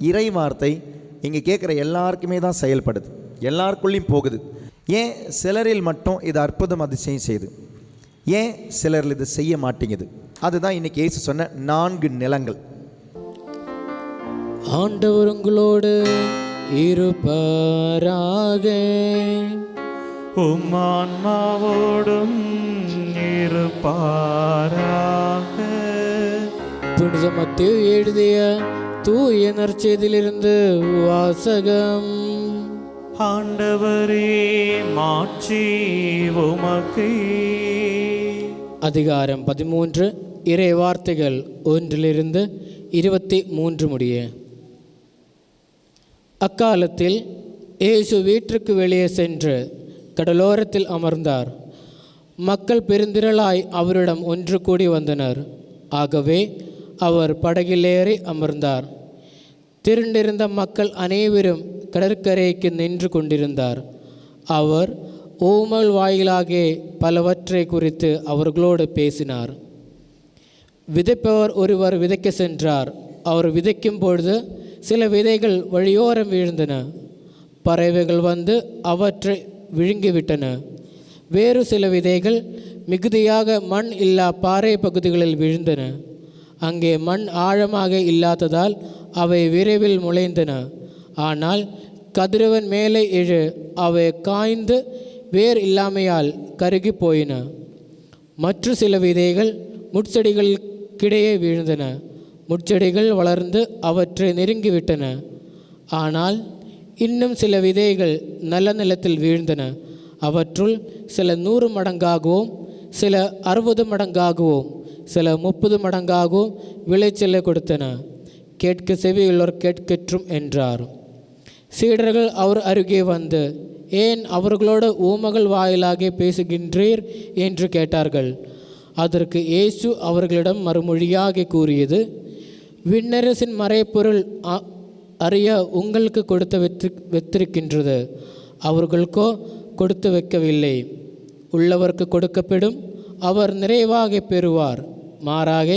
இறை வார்த்தை இங்கே கேட்குற எல்லாருக்குமே தான் செயல்படுது, எல்லாருக்குள்ளேயும் போகுது. ஏன் சிலரில் மட்டும் இது அற்புதம் அதிசயம் செய்யுது, ஏன் சிலரில் இது செய்ய மாட்டேங்குது? அதுதான் இன்னைக்கு இயேசு சொன்ன 4 நிலங்கள். ஆண்டவர் உங்களோடு இருப்பாராக, உம் ஆன்மாவோடும் இருப்பாராக. புனித மத்தேயு எழுதிய தூய நற்செய்தியிலிருந்து வாசகம். ஆண்டவரே, மாட்சி உமக்கே. அதிகாரம் 13, இறை வார்த்தைகள் 1-23 முடிய. அக்காலத்தில் இயேசு வீட்டிற்கு வெளியே சென்று கடலோரத்தில் அமர்ந்தார். மக்கள் பெருந்திரளாய் அவரிடம் ஒன்று கூடி வந்தனர். ஆகவே அவர் படகிலேறி அமர்ந்தார். திரண்டிருந்த மக்கள் அனைவரும் கடற்கரைக்கு நின்று கொண்டிருந்தார். அவர் ஊமல் வாயிலாக பலவற்றை குறித்து அவர்களோடு பேசினார். விதைப்பவர் ஒருவர் விதைக்க சென்றார். அவர் விதைக்கும் பொழுது சில விதைகள் வழியோரம் வீழ்ந்தன. பறவைகள் வந்து அவற்றை விழுங்கிவிட்டன. வேறு சில விதைகள் மிகுதியாக மண் இல்லா பாறை பகுதிகளில் விழுந்தன. அங்கே மண் ஆழமாக இல்லாததால் அவை விரைவில் முளைந்தன. ஆனால் கதிரவன் மேலே எழு அவை காய்ந்து வேர் இல்லாமையால் கருகி போயின. மற்ற சில விதைகள் முட்செடிகளுக்கிடையே வீழ்ந்தன. முட்செடிகள் வளர்ந்து அவற்றை நெருங்கிவிட்டன. ஆனால் இன்னும் சில விதைகள் நல்ல நிலத்தில் வீழ்ந்தன. அவற்றுள் சில 100 மடங்காகவும், சில 60 மடங்காகவும், சில 30 மடங்காகவும் விளைச்சலை கொடுத்தன. கேட்க செவியுள்ளோர் கேட்கற்றும் என்றார். சீடர்கள் அவர் அருகே வந்து, ஏன் அவர்களோட ஊமகள் வாயிலாக பேசுகின்றீர் என்று கேட்டார்கள். அதற்கு இயேசு அவர்களிடம் மறுமொழியாக கூறியது, விண்ணரசின் மறைப்பொருள் அறிய உங்களுக்கு கொடுத்து வைத்திருக்கின்றது, அவர்களுக்கோ கொடுத்து வைக்கவில்லை. உள்ளவருக்கு கொடுக்கப்படும், அவர் நிறைவாக பெறுவார். மாறாக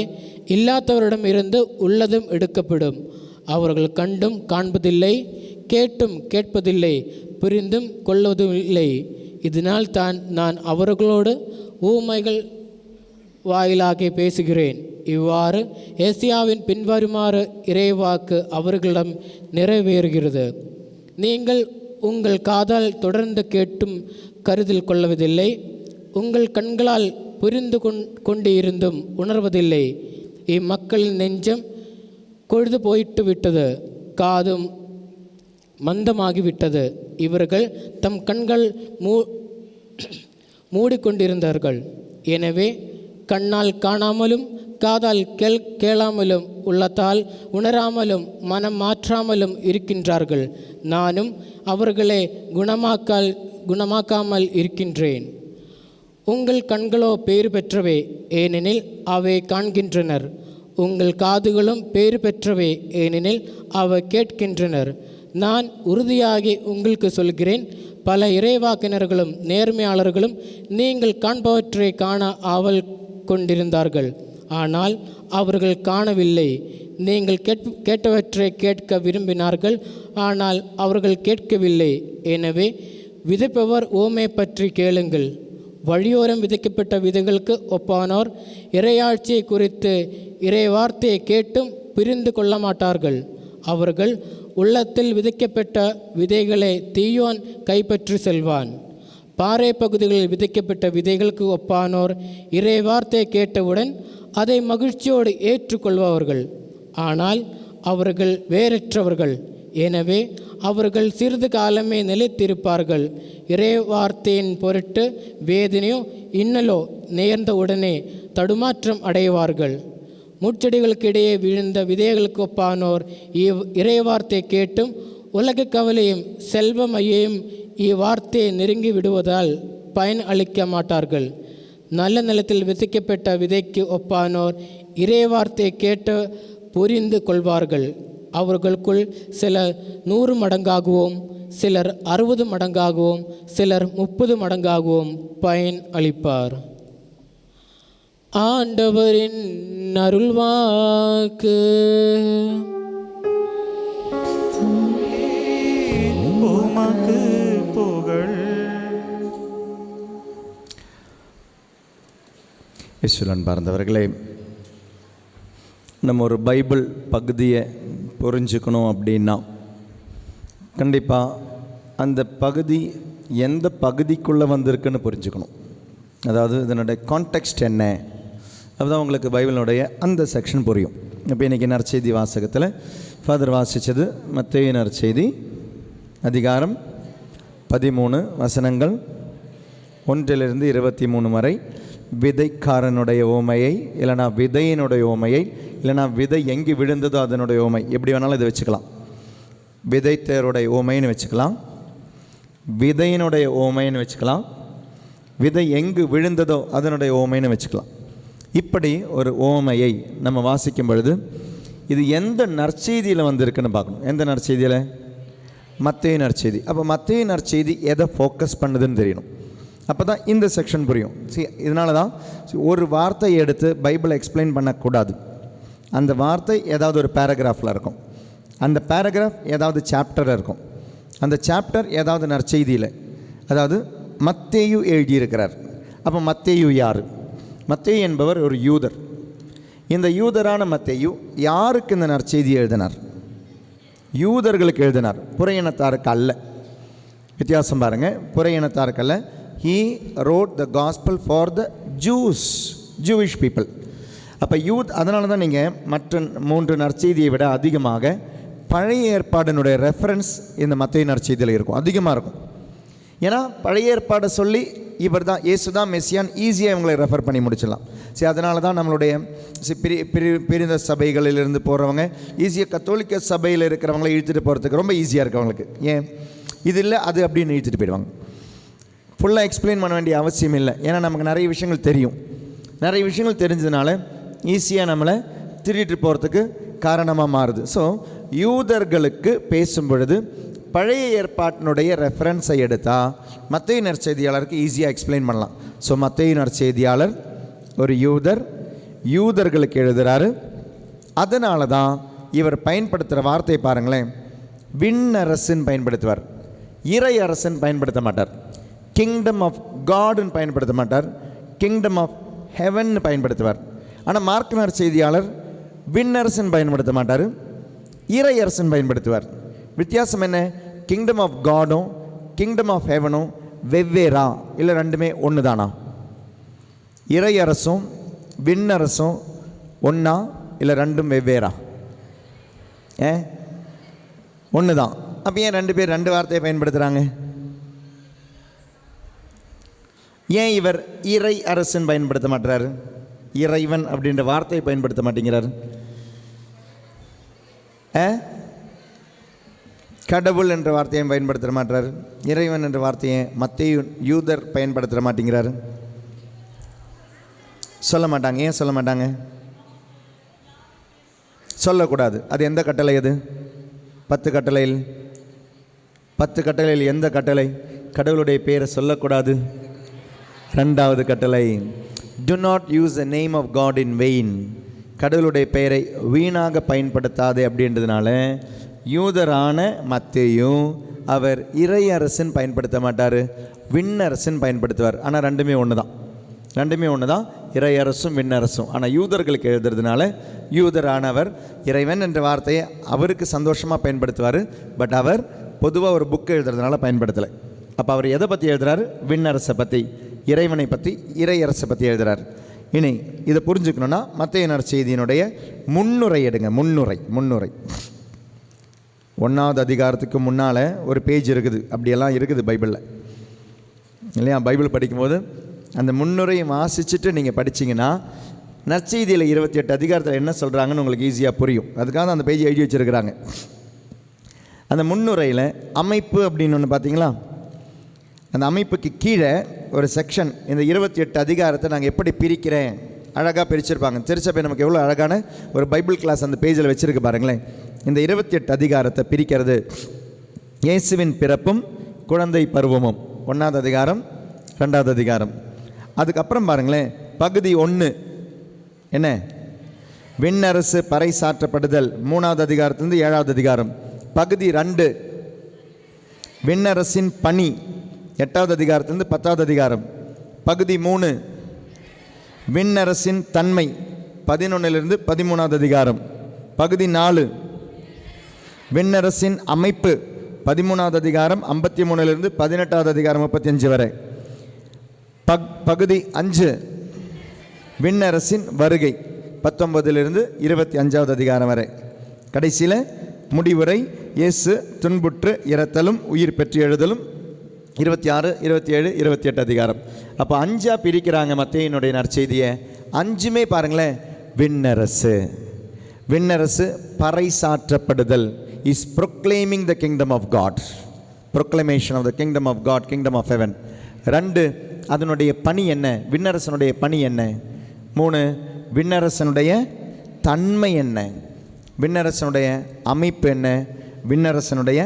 இல்லாதவரிடம் இருந்து உள்ளதும் எடுக்கப்படும். அவர்கள் கண்டும் காண்பதில்லை, கேட்டும் கேட்பதில்லை, புரிந்தும் கொள்வதில்லை. இதனால் தான் நான் அவர்களோடு ஊமைகள் வாயிலாக பேசுகிறேன். இவ்வாறு ஏசியாவின் பின்வருமாறு இறைவாக்கு அவர்களிடம் நிறைவேறுகிறது. நீங்கள் உங்கள் காதால் தொடர்ந்து கேட்டும் கருத்தில் கொள்வதில்லை, உங்கள் கண்களால் புரிந்து கொண்டு இருந்தும் உணர்வதில்லை. இம்மக்களின் நெஞ்சம் கொழுது போயிட்டு விட்டது, காதும் மந்தமாகிவிட்டது. இவர்கள் தம் கண்கள் மூடிக்கொண்டிருந்தார்கள். எனவே கண்ணால் காணாமலும் காதால் கேளாமலும் உள்ளத்தால் உணராமலும் மனம் மாற்றாமலும் இருக்கின்றார்கள். நானும் அவர்களை குணமாக்காமல் இருக்கின்றேன். உங்கள் கண்களோ பேறு பெற்றவை, ஏனெனில் அவை காண்கின்றனர். உங்கள் காதுகளும் பேறு பெற்றவை, ஏனெனில் அவை கேட்கின்றனர். நான் உறுதியாகி உங்களுக்கு சொல்கிறேன், பல இறைவாக்கினர்களும் நேர்மையாளர்களும் நீங்கள் காண்பவற்றை காண ஆவல் கொண்டிருந்தார்கள், ஆனால் அவர்கள் காணவில்லை. நீங்கள் கேட்டவற்றை கேட்க விரும்பினார்கள், ஆனால் அவர்கள் கேட்கவில்லை. எனவே விதைப்பவர் ஓமை பற்றி கேளுங்கள். வழியோரம் விதைக்கப்பட்ட விதைகளுக்கு ஒப்பானோர் இறையாட்சியை குறித்து இறை வார்த்தையை கேட்டும் புரிந்து கொள்ள மாட்டார்கள். அவர்கள் உள்ளத்தில் விதைக்கப்பட்ட விதைகளை தீயோன் கைப்பற்றி செல்வான். பாறை பகுதிகளில் விதைக்கப்பட்ட விதைகளுக்கு ஒப்பானோர் இறை வார்த்தையை கேட்டவுடன் அதை மகிழ்ச்சியோடு ஏற்றுக்கொள்பவர்கள். ஆனால் அவர்கள் வேறற்றவர்கள். எனவே அவர்கள் சிறிது காலமே நிலைத்திருப்பார்கள். இறை வார்த்தையின் பொருட்டு வேதனையோ இன்னலோ நேர்ந்த உடனே தடுமாற்றம் அடைவார்கள். முட்செடிகளுக்கிடையே விழுந்த விதைகளுக்கு ஒப்பானோர் இறைவார்த்தை கேட்டும் உலக கவலையும் செல்வமையையும் இவ்வார்த்தையை நெருங்கி விடுவதால் பயன் அளிக்க மாட்டார்கள். நல்ல நிலத்தில் விதைக்கப்பட்ட விதைக்கு ஒப்பானோர் இறைவார்த்தை கேட்டு புரிந்து கொள்வார்கள். அவர்களுக்குள் சிலர் 100 மடங்காகவும், சிலர் 60 மடங்காகவும், சிலர் 30 மடங்காகவும் பயன் அளிப்பார். ஆண்டவரின் அருள்வாக்கு. உமக்கு புகழ். இயேசுவில் அன்பார்ந்தவர்களே, நம்ம ஒரு பைபிள் பகுதியை புரிஞ்சுக்கணும் அப்படின்னா கண்டிப்பாக அந்த பகுதி எந்த பகுதிக்குள்ளே வந்திருக்குன்னு புரிஞ்சுக்கணும். அதாவது இதனுடைய கான்டெக்ஸ்ட் என்ன, அதுதான் உங்களுக்கு பைபிளினுடைய அந்த செக்ஷன் புரியும். இப்போ இன்றைக்கி நற்செய்தி வாசகத்தில் ஃபாதர் வாசித்தது மத்தேயு நற்செய்தி அதிகாரம் 13 வசனங்கள் 1 to 23 வரை விதைக்காரனுடைய ஓமையை, இல்லைனா விதையினுடைய ஓமையை, இல்லைனா விதை எங்கு விழுந்ததோ அதனுடைய ஓமை, எப்படி வேணாலும் இதை வச்சுக்கலாம். விதைத்தேருடைய ஓமைன்னு வச்சுக்கலாம், விதையினுடைய ஓமைன்னு வச்சுக்கலாம், விதை எங்கு விழுந்ததோ அதனுடைய ஓமைன்னு வச்சுக்கலாம். இப்படி ஒரு ஓமையை நம்ம வாசிக்கும் பொழுது இது எந்த நற்செய்தியில் வந்திருக்குன்னு பார்க்கணும். எந்த நற்செய்தியில்? மத்தேயு நற்செய்தி. அப்போ மத்தேயு நற்செய்தி எதை ஃபோக்கஸ் பண்ணுதுன்னு தெரியணும். அப்போ தான் இந்த செக்ஷன் புரியும். இதனால தான் ஒரு வார்த்தையை எடுத்து பைபிளை எக்ஸ்பிளைன் பண்ணக்கூடாது. அந்த வார்த்தை ஏதாவது ஒரு பேராகிராஃபில் இருக்கும், அந்த பேராகிராஃப் ஏதாவது சாப்டரில் இருக்கும், அந்த சாப்டர் ஏதாவது நற்செய்தியில். அதாவது மத்தேயு எழுதியிருக்கிறார். அப்போ மத்தேயு யார்? மத்தேயு என்பவர் ஒரு யூதர். இந்த யூதரான மத்தேயு யாருக்கு இந்த நற்செய்தியை எழுதினார்? யூதர்களுக்கு எழுதினார், புற இனத்தாருக்கு அல்ல. வித்தியாசம் பாருங்கள், புற இனத்தாருக்கு அல்ல. He wrote the gospel for the Jewish people. அப்போ அதனால தான் நீங்கள் மற்ற 3 நற்செய்தியை விட அதிகமாக பழைய ஏற்பாடினுடைய ரெஃபரன்ஸ் இந்த மத்தேயு நற்செய்தியில் இருக்கும், அதிகமாக இருக்கும். ஏன்னா பழைய ஏற்பாடை சொல்லி இவர் தான் இயேசு தான் மெஸ்ஸியான் ஈஸியாக இவங்களை ரெஃபர் பண்ணி முடிச்சிடலாம். சரி, அதனால தான் நம்மளுடைய பிரிந்த சபைகளிலிருந்து போகிறவங்க ஈஸியாக கத்தோலிக்க சபையில் இருக்கிறவங்கள இழுத்துட்டு போகிறதுக்கு ரொம்ப ஈஸியாக இருக்குது அவங்களுக்கு. ஏன் இது இல்லை அது அப்படின்னு இழுத்துட்டு போயிடுவாங்க. ஃபுல்லாக எக்ஸ்பிளைன் பண்ண வேண்டிய அவசியம் இல்லை. ஏன்னா நமக்கு நிறைய விஷயங்கள் தெரியும். நிறைய விஷயங்கள் தெரிஞ்சதுனால ஈஸியாக நம்மளை திருடிட்டு போகிறதுக்கு காரணமாக மாறுது. ஸோ யூதர்களுக்கு பேசும் பொழுது பழைய ஏற்பாட்டினுடைய ரெஃபரன்ஸை எடுத்தால் மத்தேயு நற்செய்தியாளருக்கு ஈஸியாக எக்ஸ்பிளைன் பண்ணலாம். ஸோ மத்தேயு நற்செய்தியாளர் ஒரு யூதர், யூதர்களுக்கு எழுதுகிறாரு. அதனால தான் இவர் பயன்படுத்துகிற வார்த்தையை பாருங்களேன், விண்ணரசுன்னு பயன்படுத்துவார், இறை அரசன் பயன்படுத்த மாட்டார். கிங்டம் ஆஃப் காடுன்னு பயன்படுத்த மாட்டார், கிங்டம் ஆஃப் ஹெவன் பயன்படுத்துவார். ஆனால் மார்க் நற்செய்தியாளர் விண்ணரசன் பயன்படுத்த மாட்டார், இறை அரசன் பயன்படுத்துவார். வித்தியாசம் என்ன? கிங்டம் ஆஃப் காடும் கிங்டம் ஆஃப் ஹெவனும் வெவ்வேறா இல்லை ரெண்டுமே ஒன்று தானா? இறை அரசும் விண்ணரசும் ஒன்றா இல்லை ரெண்டும் வெவ்வேறா? ஒன்று தான். அப்போ ஏன் 2 பேர் 2 வார்த்தையை பயன்படுத்துகிறாங்க? ஏன் இவர் இறை அரசன் பயன்படுத்த மாட்டுறாரு, இறைவன் அப்படின்ற வார்த்தையை பயன்படுத்த மாட்டேங்கிறார்? கடவுள் என்ற வார்த்தையை பயன்படுத்த மாட்டார், இறைவன் என்ற வார்த்தையை மத்தேயு யூதர் பயன்படுத்த மாட்டேங்கிறாரு. சொல்ல மாட்டாங்க. ஏன் சொல்ல மாட்டாங்க? சொல்லக்கூடாது. அது எந்த கட்டளை? அது 10 கட்டளையில் 10 கட்டளையில் எந்த கட்டளை? கடவுளுடைய பெயரை சொல்லக்கூடாது. 2வது கட்டளை, do not use the name of God in vain. கடவுளுடைய பெயரை வீணாக பயன்படுத்தாது. அப்படின்றதுனால யூதரான மத்தேயு அவர் இறை அரசன் பயன்படுத்த மாட்டார், விண்ணரசன் பயன்படுத்துவார். ஆனால் ரெண்டுமே ஒன்று தான், ரெண்டுமே ஒன்று தான், இறை அரசும் விண்ணரசும். ஆனால் யூதர்களுக்கு எழுதுறதுனால யூதரானவர் இறைவன் என்ற வார்த்தையை அவருக்கு சந்தோஷமாக பயன்படுத்துவார். பட் அவர் பொதுவாக ஒரு புக்கு எழுதுறதுனால பயன்படுத்தலை. அப்போ அவர் எதை பற்றி எழுதுறாரு? விண்ணரசை பற்றி, இறைவனை பற்றி, இறை அரசை பற்றி எழுதுறார். இனி இதை புரிஞ்சுக்கணுன்னா மத்தேயு நற்செய்தியினுடைய முன்னுரை எடுங்க. முன்னுரை 1வது அதிகாரத்துக்கு முன்னால் ஒரு பேஜ் இருக்குது, அப்படியெல்லாம் இருக்குது பைபிளில் இல்லையா? பைபிள் படிக்கும்போது அந்த முன்னுரையை வாசிச்சுட்டு நீங்கள் படிச்சிங்கன்னா நற்செய்தியில் 28 அதிகாரத்தில் என்ன சொல்கிறாங்கன்னு உங்களுக்கு ஈஸியாக புரியும். அதுக்காக அந்த பேஜ் எழுதி வச்சுருக்கிறாங்க. அந்த முன்னுரையில் அமைப்பு அப்படின்னு ஒன்று பார்த்தீங்களா? அந்த அமைப்புக்கு கீழே ஒரு செக்ஷன், இந்த 28 அதிகாரத்தை நாங்கள் எப்படி பிரிக்கிறேன் அழகாக பிரிச்சிருப்பாங்க. திருச்சபை நமக்கு எவ்வளோ அழகான ஒரு பைபிள் கிளாஸ் அந்த பேஜில் வச்சுருக்கு பாருங்களேன். இந்த 28 அதிகாரத்தை பிரிக்கிறது இயேசுவின் பிறப்பும் குழந்தை பருவமும் 1வது அதிகாரம் 2வது அதிகாரம். அதுக்கப்புறம் பாருங்களேன், பகுதி 1 என்ன? விண்ணரசு பறைசாற்றப்படுதல் 3வது அதிகாரத்திலிருந்து 7வது அதிகாரம். பகுதி 2 விண்ணரசின் பணி 8வது அதிகாரத்திலிருந்து 10வது அதிகாரம். பகுதி 3 விண்ணரசின் தன்மை 11லிருந்து 13வது அதிகாரம். பகுதி 4 விண்ணரசின் அமைப்பு 13வது அதிகாரம் 53லிருந்து 18வது அதிகாரம் 35 வரை. பகுதி 5 விண்ணரசின் வருகை 19லிருந்து 25வது அதிகாரம் வரை. கடைசியில் முடிவுரை இயேசு துன்புற்று இறத்தலும் உயிர் பெற்று எழுதலும் 26, 27, 28 அதிகாரம். அப்போ 5ஆக பிரிக்கிறாங்க மத்தேயுனுடைய நற்செய்தியை. 5மே பாருங்களேன், விண்ணரசு. விண்ணரசு பறைசாற்றப்படுதல், is proclaiming the kingdom of God, proclamation of the kingdom of God, kingdom of heaven. 2 அதனுடைய பணி என்ன, விண்ணரசனுடைய பணி என்ன. 3 விண்ணரசனுடைய தன்மை என்ன, விண்ணரசனுடைய அமைப்பு என்ன, விண்ணரசனுடைய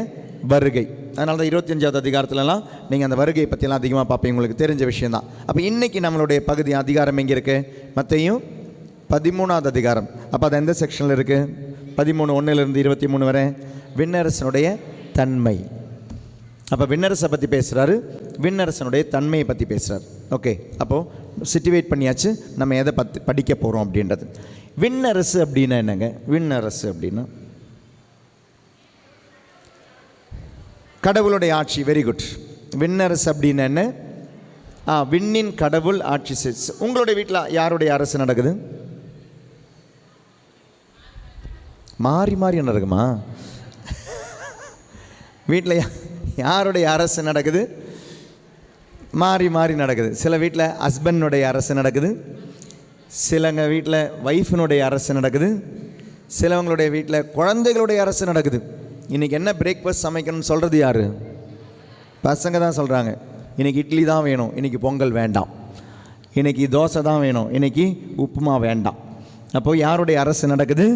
வருகை. அதனால தான் 25வது அதிகாரத்துலலாம் நீங்கள் அந்த வருகையை பற்றிலாம் அதிகமாக பார்ப்பீங்க, உங்களுக்கு தெரிஞ்ச விஷயந்தான். அப்போ இன்றைக்கி நம்மளுடைய பகுதி அதிகாரம் எங்கே இருக்குது? மத்தேயு 13வது அதிகாரம். அப்போ அது எந்த செக்ஷனில் இருக்குது? 13, 1லிருந்து 23 வரை. விண்ணரசனுடைய தன்மை. அப்போ விண்ணரசை பற்றி பேசுகிறாரு, விண்ணரசனுடைய தன்மையை பற்றி பேசுகிறார். ஓகே, அப்போது சிட்டுவேட் பண்ணியாச்சு நம்ம எதை பற்றி படிக்க போகிறோம் அப்படின்றது. விண்ணரசு அப்படின்னா என்னங்க? விண்ணரசு அப்படின்னா கடவுளுடைய ஆட்சி. Very good. விண்ணரசு அப்படின்னா என்ன? விண்ணின் கடவுள் ஆட்சி. உங்களுடைய வீட்டில் யாருடைய அரசு நடக்குது? மாறி மாறி நடக்குமா? வீட்டில் யாருடைய அரசு நடக்குது? மாறி மாறி நடக்குது. சில வீட்டில் ஹஸ்பண்டுடைய அரசு நடக்குது, சிலங்க வீட்டில் ஒய்ஃபினுடைய அரசு நடக்குது, சிலவங்களுடைய வீட்டில் குழந்தைகளுடைய அரசு நடக்குது. இன்றைக்கி என்ன பிரேக்ஃபாஸ்ட் சமைக்கணும்னு சொல்கிறது யார்? பசங்க தான் சொல்கிறாங்க. இன்றைக்கி இட்லி தான் வேணும், இன்றைக்கி பொங்கல் வேண்டாம், இன்றைக்கி தோசை தான் வேணும், இன்றைக்கி உப்புமா வேண்டாம். அப்போது யாருடைய அரசு நடக்குது?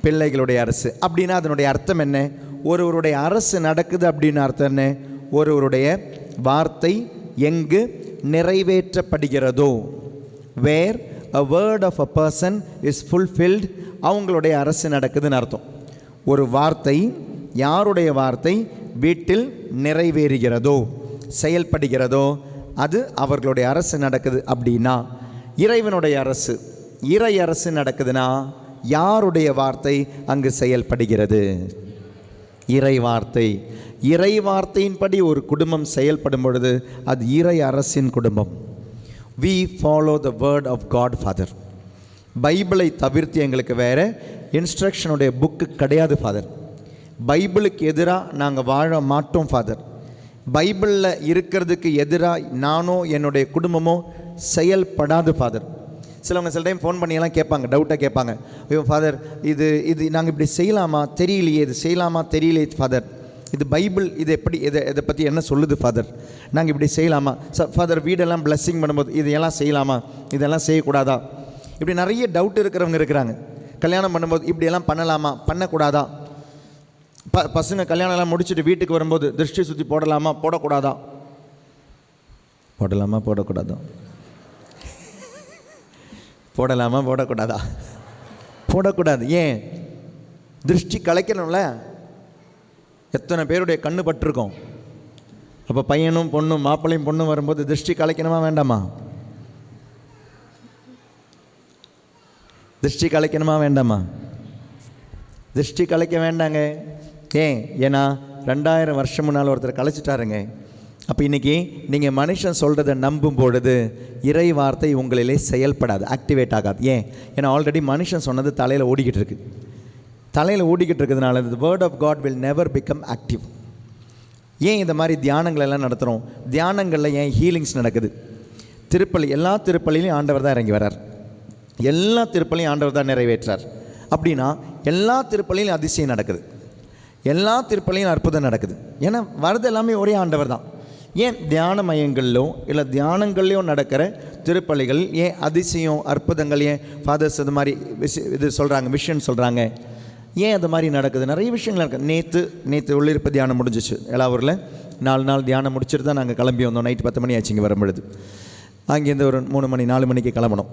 பிள்ளைகளுடைய அரசு. அப்படின்னா அதனுடைய அர்த்தம் என்ன? ஒருவருடைய அரசு நடக்குது அப்படின்னு அர்த்தம் என்ன? ஒருவருடைய வார்த்தை எங்கு நிறைவேற்றப்படுகிறதோ, வேர் a word of a person is fulfilled, அவங்களுடைய அரசு நடக்குதுன்னு அர்த்தம். ஒரு வார்த்தை, யாருடைய வார்த்தை வீட்டில் நிறைவேறுகிறதோ, செயல்படுகிறதோ, அது அவர்களுடைய அரசு நடக்குது. அப்படின்னா இறைவனுடைய அரசு, இறை அரசு நடக்குதுன்னா யாருடைய வார்த்தை அங்கு செயல்படுகிறது? இறை வார்த்தை. இறை வார்த்தையின்படி ஒரு குடும்பம் செயல்படும் பொழுது அது இறை அரசின் குடும்பம். We follow the word of God, Father. பைபிளை தவிர்த்து எங்களுக்கு வேறு இன்ஸ்ட்ரக்ஷனுடைய புக்கு கிடையாது ஃபாதர். பைபிளுக்கு எதிராக நாங்கள் வாழ மாட்டோம் ஃபாதர். பைபிளில் இருக்கிறதுக்கு எதிராக நானோ என்னுடைய குடும்பமோ செயல்படாது ஃபாதர். சிலவங்க சில டைம் ஃபோன் பண்ணியெல்லாம் கேட்பாங்க, டவுட்டாக கேட்பாங்க, ஐயோ ஃபாதர் இது நாங்கள் இப்படி செய்யலாமா தெரியலையே, இது செய்யலாமா தெரியலையே ஃபாதர், இது பைபிள் இது எப்படி இதை பற்றி என்ன சொல்லுது ஃபாதர், நாங்கள் இப்படி செய்யலாமா ஃபாதர், வீடெல்லாம் பிளஸ்ஸிங் பண்ணும்போது இதையெல்லாம் செய்யலாமா, இதெல்லாம் செய்யக்கூடாதா, இப்படி நிறைய டவுட் இருக்கிறவங்க இருக்கிறாங்க. கல்யாணம் பண்ணும்போது இப்படியெல்லாம் பண்ணலாமா பண்ணக்கூடாதா, பசங்க கல்யாணம்லாம் முடிச்சுட்டு வீட்டுக்கு வரும்போது திருஷ்டி சுற்றி போடலாமா போடக்கூடாதா, போடலாமா போடக்கூடாதா, போடலாமா போடக்கூடாதா, போடக்கூடாது. ஏன்? திருஷ்டி கலைக்கணும்ல. எத்தனை பேருடைய கண்ணு பட்டிருக்கோம். அப்போ பையனும் பொண்ணும் மாப்பிள்ளையும் பொண்ணும் வரும்போது திருஷ்டி கலைக்கணுமா வேண்டாமா? திருஷ்டி கலைக்கணுமா வேண்டாமா? திருஷ்டி கலைக்க வேண்டாங்க. ஏன்? ஏன்னா 2000 வருஷம் முன்னால் ஒருத்தர் கலைச்சிட்டாருங்க. அப்போ இன்றைக்கி நீங்கள் மனுஷன் சொல்கிறத நம்பும் பொழுது இறை வார்த்தை உங்களிலே செயல்படாது, ஆக்டிவேட் ஆகாது. ஏன்? ஏன்னா ஆல்ரெடி மனுஷன் சொன்னது தலையில் ஓடிக்கிட்டு இருக்குது. தலையில் ஓடிக்கிட்டு இருக்கிறதுனால the word of God will never become active. ஏன் இந்த மாதிரி தியானங்கள் எல்லாம் நடத்துகிறோம்? தியானங்களில் ஏன் ஹீலிங்ஸ் நடக்குது? திருப்பலி, எல்லா திருப்பலிலையும் ஆண்டவர் தான் இறங்கி வரார், எல்லா திருப்பலியும் ஆண்டவர் தான் நிறைவேற்றார். அப்படின்னா எல்லா திருப்பலியும் அதிசயம் நடக்குது, எல்லா திருப்பலியும் அற்புதம் நடக்குது. ஏன்னா வரது எல்லாமே ஒரே ஆண்டவர் தான். ஏன் தியான மையங்களிலோ இல்லை தியானங்கள்லையோ நடக்கிற திருப்பலிகள் ஏன் அதிசயம் அற்புதங்கள், ஏன் ஃபாதர்ஸ் இது மாதிரி இது சொல்கிறாங்க, விஷன் சொல்கிறாங்க, ஏன் அது மாதிரி நடக்குது? நிறைய விஷயங்கள் இருக்குது. நேற்று உள்ளிருப்பு தியானம் முடிஞ்சிச்சு எலாவூரில். 4 நாள் தியானம் முடிச்சுட்டு தான் நாங்கள் கிளம்பி வந்தோம். நைட்டு 10 மணி ஆச்சு இங்கே வரும்பொழுது. அங்கேருந்து ஒரு 3 மணி 4 மணிக்கு கிளம்பணும்.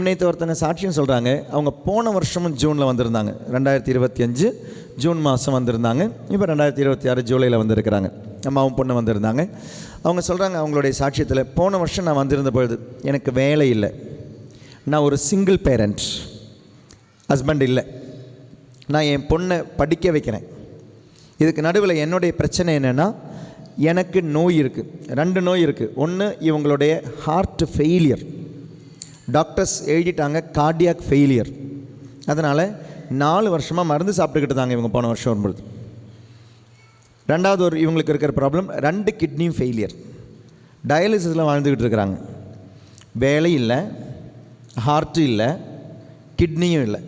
நேற்று ஒருத்தங்க சாட்சியம் சொல்கிறாங்க, அவங்க போன வருஷமும் ஜூனில் வந்திருந்தாங்க, 2025 ஜூன் மாதம் வந்திருந்தாங்க. இப்போ 2026 ஜூலையில் வந்திருக்கிறாங்க. அம்மாவும் பொண்ணு வந்திருந்தாங்க. அவங்க சொல்கிறாங்க அவங்களுடைய சாட்சியத்தில், போன வருஷம் நான் வந்திருந்த பொழுது எனக்கு வேலை இல்லை, நான் ஒரு சிங்கிள் பேரண்ட், ஹஸ்பண்ட் இல்லை, நான் என் பொண்ணை படிக்க வைக்கிறேன். இதுக்கு நடுவில் என்னுடைய பிரச்சனை என்னென்னா, எனக்கு நோய் இருக்குது, 2 நோய் இருக்குது. ஒன்று இவங்களுடைய ஹார்ட் ஃபெயிலியர், டாக்டர்ஸ் எழுதிட்டாங்க கார்டியாக் ஃபெயிலியர். அதனால் 4 வருஷமாக மருந்து சாப்பிட்டுக்கிட்டு தாங்க இவங்க போன வருஷம் வரும்பொழுது. 2வது இவங்களுக்கு இருக்கிற ப்ராப்ளம் 2 கிட்னியும் ஃபெயிலியர், டயாலிசிஸில் வாழ்ந்துக்கிட்டு இருக்கிறாங்க. வேலை இல்லை, ஹார்ட்டு இல்லை, கிட்னியும் இல்லை.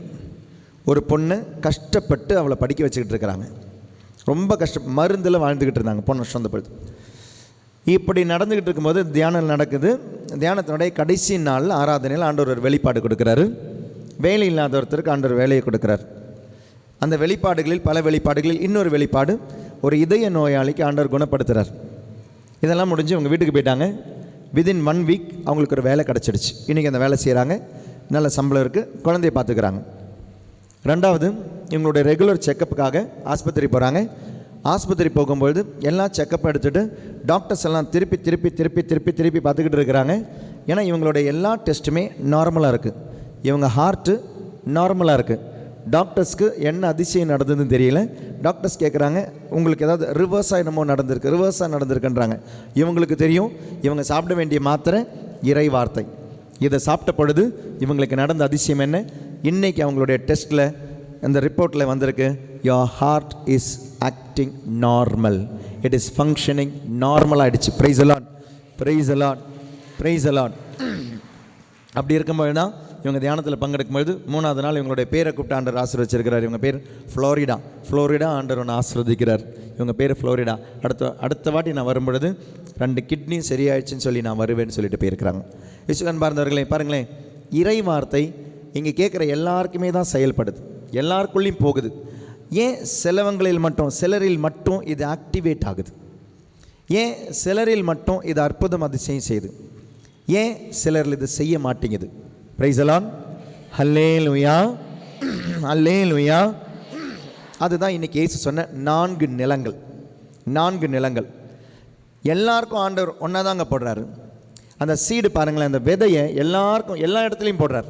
ஒரு பொண்ணு கஷ்டப்பட்டு அவளை படிக்க வச்சுக்கிட்டு இருக்கிறாங்க. ரொம்ப மருந்தில் வாழ்ந்துக்கிட்டு இருந்தாங்க போன வருஷம் அந்த பொழுது. இப்படி நடந்துக்கிட்டு இருக்கும்போது தியானம் நடக்குது. தியானத்தினுடைய கடைசி நாள் ஆராதனையில் ஆண்டவர் ஒரு வெளிப்பாடு கொடுக்குறாரு. வேலை இல்லாத ஒருத்தருக்கு ஆண்டவர் வேலையை கொடுக்குறார். அந்த வெளிப்பாடுகளில் பல வெளிப்பாடுகளில் இன்னொரு வெளிப்பாடு, ஒரு இதய நோயாளிக்கு ஆண்டவர் குணப்படுத்துகிறார். இதெல்லாம் முடிஞ்சு அவங்க வீட்டுக்கு போயிட்டாங்க. விதின் 1 வீக் அவங்களுக்கு ஒரு வேலை கிடச்சிடுச்சு. இன்றைக்கி அந்த வேலை செய்கிறாங்க, நல்ல சம்பளம் இருக்குது, குழந்தைய பார்த்துக்கிறாங்க. 2வது இவங்களுடைய ரெகுலர் செக்கப்புக்காக ஆஸ்பத்திரி போகிறாங்க. ஆஸ்பத்திரி போகும்பொழுது எல்லா செக்கப் எடுத்துகிட்டு டாக்டர்ஸ் எல்லாம் திருப்பி திருப்பி திருப்பி திருப்பி திருப்பி பார்த்துக்கிட்டு இருக்கிறாங்க. ஏன்னா இவங்களுடைய எல்லா டெஸ்ட்டுமே நார்மலாக இருக்குது. இவங்க ஹார்ட்டு நார்மலாக இருக்குது. டாக்டர்ஸ்க்கு என்ன அதிசயம் நடந்ததுன்னு தெரியல. டாக்டர்ஸ் கேட்குறாங்க, உங்களுக்கு ஏதாவது ரிவர்ஸாக என்னமோ நடந்திருக்குன்றாங்க. இவங்களுக்கு தெரியும் இவங்க சாப்பிட வேண்டிய மாத்திரை இறை வார்த்தை. இதை சாப்பிட்ட பொழுது இவங்களுக்கு நடந்த அதிசயம் என்ன, இன்றைக்கி அவங்களுடைய டெஸ்ட்டில் அந்த ரிப்போர்ட்டில் வந்திருக்கு, your heart is acting normal, it is functioning normal ஆகிடுச்சு. Praise a Lord, praise a Lord, praise a Lord. அப்படி இருக்கும்போது தான் இவங்க தியானத்தில் பங்கெடுக்கும்போது 3வது நாள் இவங்களுடைய பேரை கூப்பிட்டு ஆண்டவர் ஆசீர்வதிச்சிருக்கிறார். இவங்க பேர் ஃப்ளோரிடா ஆண்டவர் ஒன்று ஆசீர்வதிக்கிறார். இவங்க பேர் ஃப்ளோரிடா. அடுத்த வாட்டி நான் வரும்பொழுது 2 கிட்னி சரியாயிடுச்சுன்னு சொல்லி நான் வருவேன்னு சொல்லிட்டு போயிருக்கிறாங்க. இயேசுவின் பார்ந்தவர்களே பாருங்களேன், இறை வார்த்தை இங்கே கேட்குற எல்லாருக்குமே தான் செயல்படுது, எல்லாருக்குள்ளேயும் போகுது. ஏன் சிலரில் மட்டும் இது ஆக்டிவேட் ஆகுது? ஏன் சிலரில் மட்டும் இது அற்புதம் அதிசயம் செய்யுது? ஏன் சிலரில் இது செய்ய மாட்டேங்குது? பிரைஸ் தி லார்ட், ஹல்லேலூயா, ஹல்லேலூயா. அதுதான் இன்றைக்கி இயேசு சொன்ன 4 நிலங்கள். எல்லாருக்கும் ஆண்டவர் ஒன்றா தாங்க போடுறாரு. அந்த சீடு பாருங்களேன், அந்த விதையை எல்லாருக்கும் எல்லா இடத்துலையும் போடுறார்.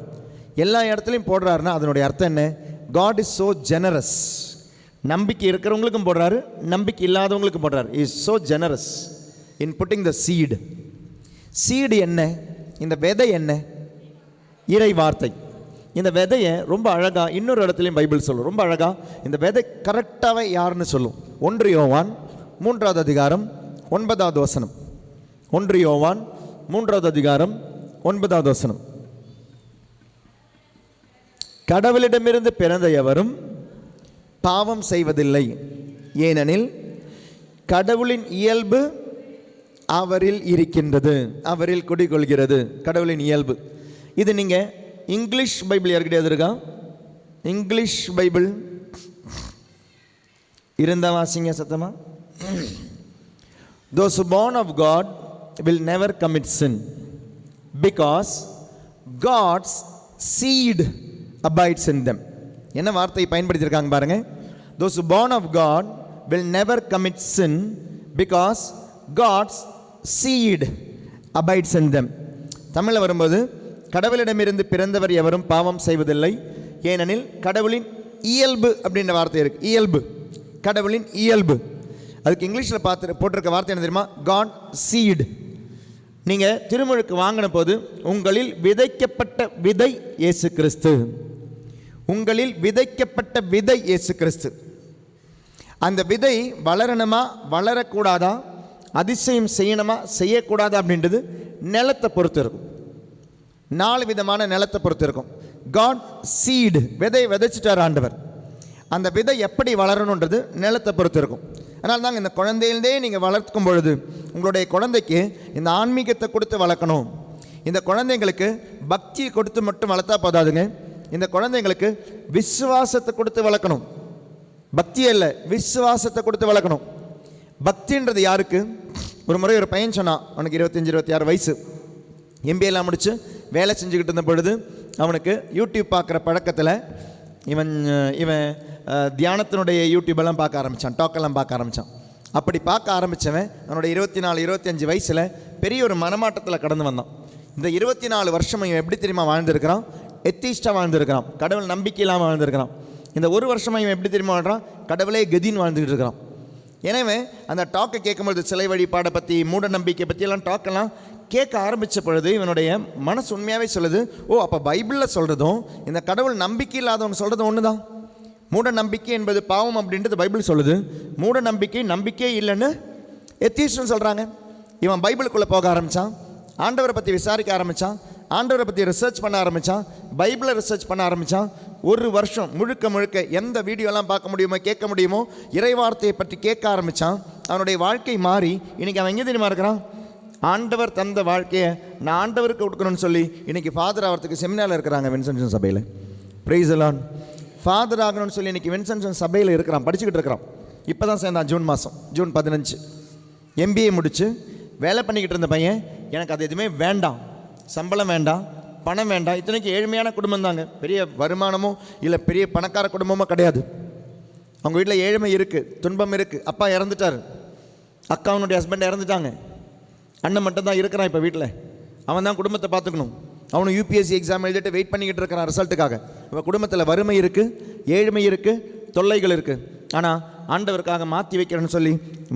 எல்லா இடத்துலையும் போடுறாருன்னா அதனுடைய அர்த்தம் என்ன? God is so generous. நம்பிக்கை இருக்கிறவங்களுக்கும் போடுறாரு, நம்பிக்கை இல்லாதவங்களுக்கும் போடுறாரு. Is so generous in putting the seed என்ன? இந்த விதை என்ன? இறை வார்த்தை. இந்த விதையை ரொம்ப அழகாக இன்னொரு இடத்துலையும் பைபிள் சொல்லும், ரொம்ப அழகாக இந்த விதை கரெக்டாகவே யாருன்னு சொல்லும். 1 யோவான் 3வது அதிகாரம் 9வது வசனம். 1 யோவான் 3வது அதிகாரம் 9வது வசனம். கடவுளிடமிருந்து பிறந்த எவரும் பாவம் செய்வதில்லை, ஏனெனில் கடவுளின் இயல்பு அவரில் இருக்கின்றது, அவரில் குடிகொள்கிறது. கடவுளின் இயல்பு. இது நீங்கள் இங்கிலீஷ் பைபிள் யாருக்கிட்டே இருக்கா? இங்கிலீஷ் பைபிள் இருந்தால் வாசிங்க சத்தமா. Those who born of God will never commit sin because God's seed abides in them. என்ன வார்த்தையை பயன்படுத்தியிருக்காங்க பாருங்க. Those who born of God will never commit sin because God's seed abides in them. தமிழில் வரும்போது கடவுளிடமிருந்து பிறந்தவர் எவரும் பாவம் செய்வதில்லை, ஏனெனில் கடவுளின் இயல்பு அப்படின்ற வார்த்தை இருக்கு. இயல்பு, கடவுளின் இயல்பு. அதுக்கு இங்கிலீஷில் போட்டிருக்க வார்த்தை என்ன தெரியுமா? God seed. நீங்கள் திருமுழுக்கு வாங்கின போது உங்களில் விதைக்கப்பட்ட விதை இயேசு கிறிஸ்து. உங்களில் விதைக்கப்பட்ட விதை இயேசு கிறிஸ்து. அந்த விதை வளரணுமா வளரக்கூடாதா, அதிசயம் செய்யணுமா செய்யக்கூடாதா அப்படின்றது நிலத்தை பொறுத்து இருக்கும். 4 விதமான நிலத்தை பொறுத்து இருக்கும். காட் சீடு, விதை விதைச்சிட்டார் ஆண்டவர். அந்த விதை எப்படி வளரணுன்றது நிலத்தை பொறுத்து இருக்கும். அதனால தாங்க இந்த குழந்தையிலே நீங்கள் வளர்க்கும் பொழுது உங்களுடைய குழந்தைக்கு இந்த ஆன்மீகத்தை கொடுத்து வளர்க்கணும். இந்த குழந்தைங்களுக்கு பக்தியை கொடுத்து மட்டும் வளர்த்தா போதாதுங்க. இந்த குழந்தைங்களுக்கு விசுவாசத்தை கொடுத்து வளர்க்கணும். பக்தியே இல்லை, விசுவாசத்தை கொடுத்து வளர்க்கணும். பக்தின்றது யாருக்கு? ஒரு முறை ஒரு பையன் சொன்னான், அவனுக்கு 25-26 வயசு, எம்பிஏலாம் முடித்து வேலை செஞ்சுக்கிட்டு இருந்த பொழுது அவனுக்கு யூடியூப் பார்க்குற பழக்கத்தில் இவன் தியானத்தினுடைய யூடியூபெல்லாம் பார்க்க ஆரம்பித்தான், டாக்கெல்லாம் பார்க்க ஆரம்பித்தான். அப்படி பார்க்க ஆரம்பித்தவன் அவனோட 24 25 வயசில் பெரிய ஒரு மனமாட்டத்தில் கடந்து வந்தான். இந்த 24 வருஷம் இவன் எப்படி தெரியுமா வாழ்ந்திருக்கிறான்? எத்தீஸ்டாக வாழ்ந்திருக்கிறான், கடவுள் நம்பிக்கை இல்லாமல் வாழ்ந்திருக்கிறான். இந்த ஒரு வருஷமாக இவன் எப்படி தெரியுமா வாழ்றான்? கடவுளே கதின்னு வாழ்ந்துக்கிட்டு இருக்கிறான். எனவே அந்த டாக்கை கேட்கும்பொழுது சிலை வழிபாடை பற்றி, மூட நம்பிக்கை பற்றியெல்லாம் டாக்கெல்லாம் கேட்க ஆரம்பித்த பொழுது இவனுடைய மனசு உண்மையாகவே சொல்லுது, ஓ அப்போ பைபிளில் சொல்கிறதும் இந்த கடவுள் நம்பிக்கை இல்லாதவங்க சொல்கிறதும் ஒன்று தான். மூட நம்பிக்கை என்பது பாவம் அப்படின்றது பைபிள் சொல்லுது. மூட நம்பிக்கை நம்பிக்கையே இல்லைன்னு எத்தீஸ்ட்னு சொல்கிறாங்க. இவன் பைபிளுக்குள்ளே போக ஆரம்பித்தான், ஆண்டவரை பற்றி விசாரிக்க ஆரம்பித்தான், ஆண்டவரை பற்றி ரிசர்ச் பண்ண ஆரம்பித்தான், பைபிளை ரிசர்ச் பண்ண ஆரம்பித்தான். ஒரு வருஷம் முழுக்க முழுக்க எந்த வீடியோலாம் பார்க்க முடியுமோ கேட்க முடியுமோ இறைவார்த்தையை பற்றி கேட்க ஆரம்பித்தான். அவனுடைய வாழ்க்கை மாறி இன்றைக்கி அவன் எங்கே தெரியுமா இருக்கிறான்? ஆண்டவர் தந்த வாழ்க்கையை நான் ஆண்டவருக்கு கொடுக்கணும்னு சொல்லி இன்றைக்கி ஃபாதர் ஆகிறதுக்கு செமினாரில் இருக்கிறாங்க வின்சென்ஷன் சபையில். Price the Lord. ஃபாதர் ஆகணும்னு சொல்லி இன்றைக்கி வின்சென்ஷன் சபையில் இருக்கிறான், படிச்சுக்கிட்டு இருக்கிறான். இப்போ தான் சேர்ந்தான் ஜூன் 15 MBA முடித்து வேலை பண்ணிக்கிட்டு இருந்த பையன், எனக்கு அது எதுவுமே வேண்டாம், சம்பளம் வேண்டாம், பணம் வேண்டாம். இத்தனைக்கு ஏழ்மையான குடும்பம் தாங்க, பெரிய வருமானமோ இல்லை பெரிய பணக்கார குடும்பமோ கிடையாது. அவங்க வீட்டில் ஏழ்மை இருக்குது, துன்பம் இருக்குது. அப்பா இறந்துட்டார், அக்காவுனுடைய ஹஸ்பண்ட் இறந்துட்டாங்க, அண்ணன் மட்டும்தான் இருக்கிறான் இப்போ வீட்டில். அவன் தான் குடும்பத்தை பார்த்துக்கணும். அவனும் UPSC எக்ஸாம் எழுதிட்டு வெயிட் பண்ணிக்கிட்டு இருக்கிறான் ரிசல்ட்டுக்காக. இப்போ குடும்பத்தில் வறுமை இருக்குது, ஏழ்மை இருக்குது, தொல்லைகள் இருக்குது. ஆனால் ஆண்டவருக்காக மாற்றி வைக்கிறேன்னு சொல்லி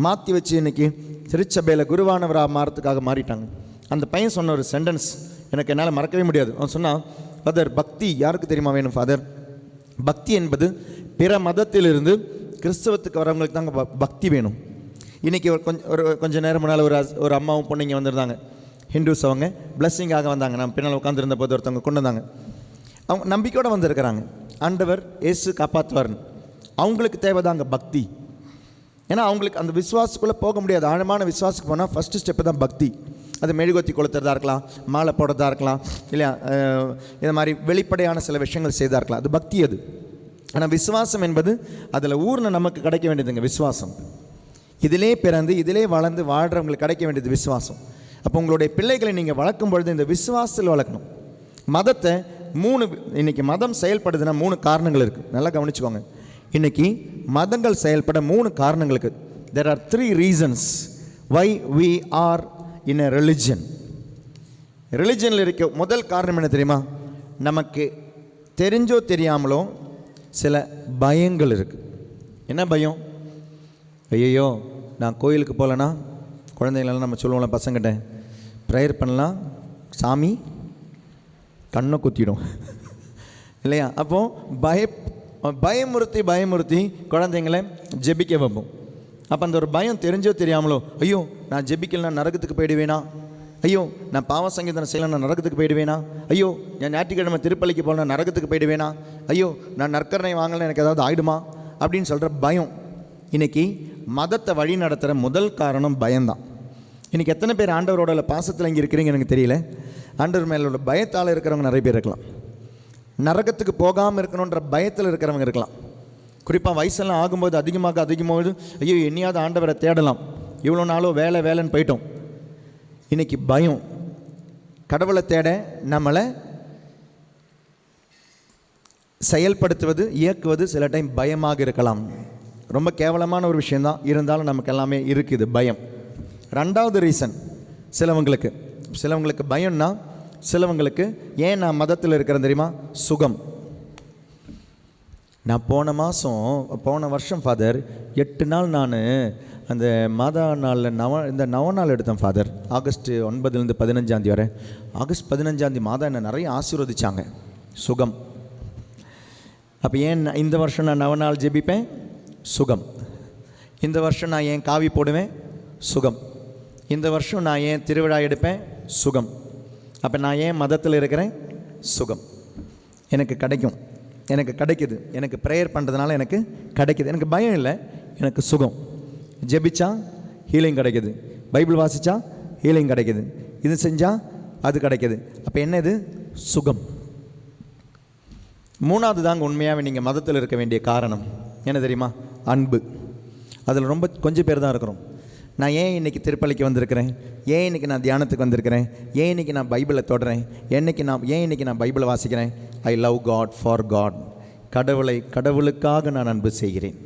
மாற்றி வச்சு இன்றைக்கி திருச்சபையில் குருவானவராக மாறத்துக்காக மாறிட்டாங்க. அந்த பையன் சொன்ன ஒரு சென்டென்ஸ் எனக்கு என்னால் மறக்கவே முடியாது. அவன் சொன்னான், ஃபாதர் பக்தி யாருக்கு தெரியுமா வேணும் ஃபாதர்? பக்தி என்பது பிற மதத்திலிருந்து கிறிஸ்தவத்துக்கு வரவங்களுக்கு தாங்க பக்தி வேணும். இன்றைக்கி கொஞ்சம் நேரம் முன்னால் ஒரு அம்மாவும் பொண்ணுங்க வந்திருந்தாங்க, ஹிந்துஸ். அவங்க பிளஸ்ஸிங்காக வந்தாங்க. நான் பின்னால் உட்காந்துருந்த போது ஒருத்தவங்க கொண்டு வந்தாங்க. அவங்க நம்பிக்கையோடு வந்திருக்கிறாங்க, ஆண்டவர் இயேசு காப்பாற்றுவார்னு. அவங்களுக்கு தேவைதாங்க பக்தி. ஏன்னா அவங்களுக்கு அந்த விசுவாசத்துக்குள்ளே போக முடியாது. ஆழமான விசுவாசத்துக்கு போனால் ஃபஸ்ட்டு ஸ்டெப்பு தான் பக்தி. அது மெழுகுவத்தி கொளுத்துறதா இருக்கலாம், மாலை போடுறதா இருக்கலாம், இல்லையா இந்த மாதிரி வெளிப்படையான சில விஷயங்கள் செய்தா இருக்கலாம், அது பக்தி. அது ஆனால் விசுவாசம் என்பது அதில் ஊர்ன நமக்கு கிடைக்க வேண்டியதுங்க விசுவாசம். இதிலே பிறந்து இதிலே வளர்ந்து வாழ்கிறவங்களுக்கு கிடைக்க வேண்டியது விசுவாசம். அப்போ உங்களுடைய பிள்ளைகளை நீங்கள் வளர்க்கும் பொழுது இந்த விசுவாசத்தில் வளர்க்கணும். மதத்தை இன்றைக்கி மதம் செயல்படுதுன்னா 3 காரணங்கள் இருக்குது. நல்லா கவனிச்சுக்கோங்க. இன்றைக்கி மதங்கள் செயல்பட 3 காரணங்கள் இருக்குது. There are 3 reasons why we are in a religion. ரிலிஜனில் இருக்க முதல் காரணம் என்ன தெரியுமா? நமக்கு தெரிஞ்சோ தெரியாமலோ சில பயங்கள் இருக்குது. என்ன பயம்? ஐயோ நான் கோயிலுக்கு போகலன்னா குழந்தைங்களெல்லாம் நம்ம சொல்லுவோம்ல, பசங்கிட்ட ப்ரேயர் பண்ணலாம், சாமி கண்ணை குத்திடும் இல்லையா? அப்போது பயமுறுத்தி குழந்தைங்களை ஜெபிக்க வைப்போம். அப்போ அந்த ஒரு பயம் தெரிஞ்சோ தெரியாமலோ, ஐயோ நான் ஜெபிக்கலன்னா நரகத்துக்கு போயிடுவேனா, ஐயோ நான் பாவ சங்கீதனை செய்யலாம் நான் நரகத்துக்கு போயிடுவேனா, ஐயோ நான் ஞாயிற்றுக்கிழமை திருப்பலிக்கு போகலாம் நரகத்துக்கு போயிடுவேனா, ஐயோ நான் நற்கரணை வாங்கலாம் எனக்கு ஏதாவது ஆகிடுமா அப்படின்னு சொல்கிற பயம். இன்றைக்கி மதத்தை வழி நடத்துகிற முதல் காரணம் பயம்தான். இன்றைக்கி எத்தனை பேர் ஆண்டவரோட பாசத்தில் இங்கே இருக்கிறீங்க எனக்கு தெரியல. ஆண்டவர் மேலோட பயத்தால் இருக்கிறவங்க நிறைய பேர் இருக்கலாம். நரகத்துக்கு போகாமல் இருக்கணுன்ற பயத்தில் இருக்கிறவங்க இருக்கலாம். குறிப்பாக வயசெல்லாம் ஆகும்போது அதிகமாக ஐயோ என்னையாவது ஆண்டவரை தேடலாம், இவ்வளோ நாளும் வேலைன்னு போயிட்டோம். இன்றைக்கி பயம். கடவுளை தேட நம்மளை செயல்படுத்துவது, இயக்குவது சில டைம் பயமாக இருக்கலாம். ரொம்ப கேவலமான ஒரு விஷயந்தான், இருந்தாலும் நமக்கு எல்லாமே இருக்குது பயம். 2வது ரீசன், சிலவங்களுக்கு பயம்னா, சிலவங்களுக்கு ஏன் நான் மதத்தில் இருக்கிறேன் தெரியுமா? சுகம். நான் போன வருஷம் ஃபாதர் 8 நாள் நான் அந்த மாதா நாளில் இந்த நவநாள் எடுத்தேன் ஃபாதர். ஆகஸ்ட் 9 15 வரை. ஆகஸ்ட் 15 மாதா என்னை நிறைய ஆசீர்வதிச்சாங்க. சுகம். அப்போ ஏன் இந்த வருஷம் நான் நவநாள் ஜெபிப்பேன்? சுகம். இந்த வருஷம் நான் ஏன் காவி போடுவேன்? சுகம். இந்த வருஷம் நான் ஏன் திருவிழா எடுப்பேன்? சுகம். அப்போ நான் ஏன் மதத்தில் இருக்கிறேன்? சுகம். எனக்கு கிடைக்குது. எனக்கு ப்ரேயர் பண்ணுறதுனால எனக்கு கிடைக்குது. எனக்கு பயம் இல்லை, எனக்கு சுகம். ஜெபிச்சா ஹீலிங் கிடைக்குது, பைபிள் வாசித்தா ஹீலிங் கிடைக்குது, இது செஞ்சால் அது கிடைக்குது. அப்போ என்ன இது? சுகம். 3வது தாங்க உண்மையாகவே நீங்கள் மதத்தில் இருக்க வேண்டிய காரணம் என்ன தெரியுமா? அன்பு. அதில் ரொம்ப கொஞ்சம் பேர் தான் இருக்கிறோம். நான் ஏன் இன்றைக்கி திருப்பலிக்கு வந்திருக்கிறேன்? ஏன் இன்றைக்கி நான் தியானத்துக்கு வந்திருக்கிறேன்? ஏன் இன்றைக்கி நான் பைபிளை தொடுறேன்? ஏன் இன்றைக்கி நான் பைபிளை வாசிக்கிறேன்? I love God for God. கடவுளுக்காக நான் அன்பு செய்கிறேன்.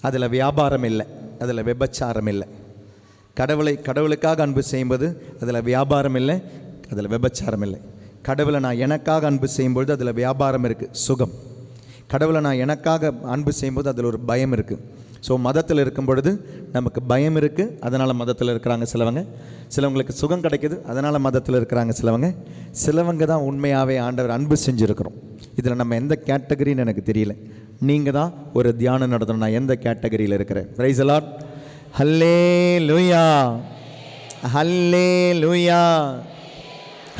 அதில் வியாபாரம் இல்லை. அதில் விபச்சாரம் இல்லை. கடவுளுக்காக அன்பு செய்யும்போது அதில் வியாபாரம் இல்லை, அதில் விபச்சாரம் இல்லை. கடவுளை நான் எனக்காக அன்பு செய்யும்பொழுது அதில் வியாபாரம் இருக்குது, சுகம். கடவுளை நான் எனக்காக அன்பு செய்யும்போது அதில் ஒரு பயம் இருக்குது. ஸோ மதத்தில் இருக்கும் பொழுது நமக்கு பயம் இருக்குது, அதனால் மதத்தில் இருக்கிறாங்க சிலவங்களுக்கு சுகம் கிடைக்குது, அதனால் மதத்தில் இருக்கிறாங்க சிலவங்க தான் உண்மையாகவே ஆண்டவர் அன்பு செஞ்சுருக்கிறோம். இதில் நம்ம எந்த கேட்டகரின்னு எனக்கு தெரியல. நீங்கள் தான் ஒரு தியானம் நடத்தணும், நான் எந்த கேட்டகரியில் இருக்கிறேன். Praise the lord. Hallelujah, hallelujah,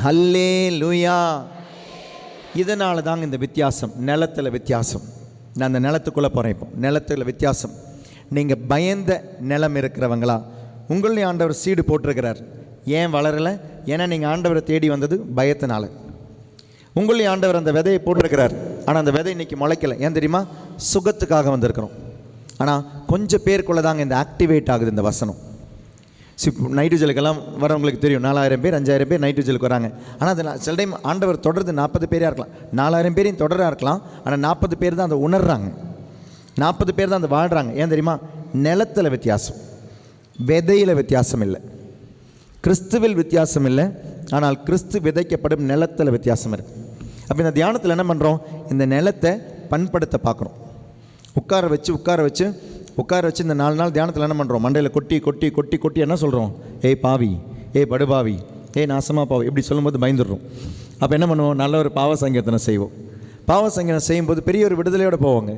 hallelujah. இதனால தாங்க இந்த வித்தியாசம், நிலத்தில் வித்தியாசம். நான் அந்த நிலத்துக்குள்ளே போகிறேன். இப்போ நிலத்தில் வித்தியாசம். நீங்கள் பயந்த நிலம் இருக்கிறவங்களா? உங்களுடைய ஆண்டவர் சீடு போட்டிருக்கிறார். ஏன் வளரலை? ஏன்னா நீங்கள் ஆண்டவரை தேடி வந்தது பயத்தினால. உங்களுடைய ஆண்டவர் அந்த விதையை போட்டிருக்கிறார், ஆனால் அந்த விதை இன்றைக்கி முளைக்கலை. ஏன் தெரியுமா? சுகத்துக்காக வந்திருக்கிறோம். ஆனால் கொஞ்சம் பேருக்குள்ளே தாங்க இந்த ஆக்டிவேட் ஆகுது இந்த வசனம். நைட்டு ஜெலுக்கெல்லாம் வரவங்களுக்கு தெரியும், 4000 பேர் 5000 பேர் நைட்டு ஜெலுக்கு வராங்க. ஆனால் அது சில டைம் ஆண்டவர் தொடர்ந்து 40 பேராக இருக்கலாம், 4000 பேரையும் தொடராக இருக்கலாம். ஆனால் 40 பேர் தான் அதை உணர்றாங்க, 40 பேர் தான் அதை வாழ்கிறாங்க. ஏன் தெரியுமா? நிலத்தில் வித்தியாசம், விதையில் வித்தியாசம் இல்லை. கிறிஸ்துவில் வித்தியாசம் இல்லை, ஆனால் கிறிஸ்து விதைக்கப்படும் நிலத்தில் வித்தியாசம் இருக்குது. அப்போ இந்த தியானத்தில் என்ன பண்ணுறோம்? இந்த நிலத்தை பண்படுத்த பார்க்குறோம். உட்கார வச்சு இந்த 4 நாள் தியானத்தில் என்ன பண்ணுறோம்? மண்டையில் கொட்டி என்ன சொல்கிறோம்? ஏய் பாவி, ஏய் படுபாவி, ஏய் நாசமாக பாவி, இப்படி சொல்லும்போது பயந்துடுறோம். அப்போ என்ன பண்ணுவோம்? நல்ல ஒரு பாவ சங்கீதனை செய்வோம். பாவ சங்கீதம் செய்யும்போது பெரிய ஒரு விடுதலையோடு போவாங்க.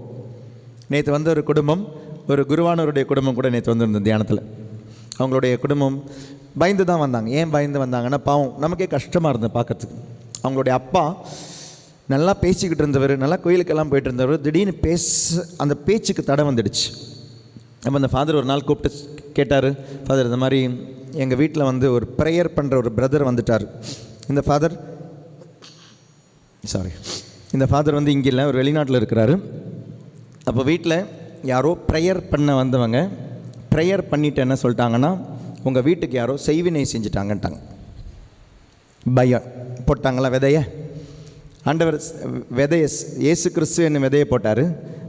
நேற்று வந்த ஒரு குடும்பம், ஒரு குருவானவருடைய குடும்பம் கூட நேற்று வந்திருந்த தியானத்தில். அவங்களுடைய குடும்பம் பயந்து தான் வந்தாங்க. ஏன் பயந்து வந்தாங்கன்னா, பாவம் நமக்கே கஷ்டமாக இருந்தது பார்க்கறதுக்கு. அவங்களுடைய அப்பா நல்லா பேசிக்கிட்டு இருந்தவர், நல்லா கோயிலுக்கெல்லாம் போயிட்டு இருந்தவர், திடீர்னு அந்த பேச்சுக்கு தடை வந்துடுச்சு. அப்போ அந்த ஃபாதர் ஒரு நாள் கூப்பிட்டு கேட்டார், ஃபாதர் இந்த மாதிரி எங்கள் வீட்டில் வந்து ஒரு ப்ரேயர் பண்ணுற ஒரு பிரதர் வந்துட்டார். இந்த ஃபாதர் வந்து இங்கே இல்லை, ஒரு வெளிநாட்டில் இருக்கிறாரு. அப்போ வீட்டில் யாரோ ப்ரேயர் பண்ண வந்தவங்க ப்ரேயர் பண்ணிவிட்டு என்ன சொல்லிட்டாங்கன்னா, உங்கள் வீட்டுக்கு யாரோ செய்வினை செஞ்சுட்டாங்கன்ட்டாங்க. பயம் போட்டாங்களா விதையை? ஆண்டவர் விதையை இயேசு கிறிஸ்து என்ன விதையை போட்டார்.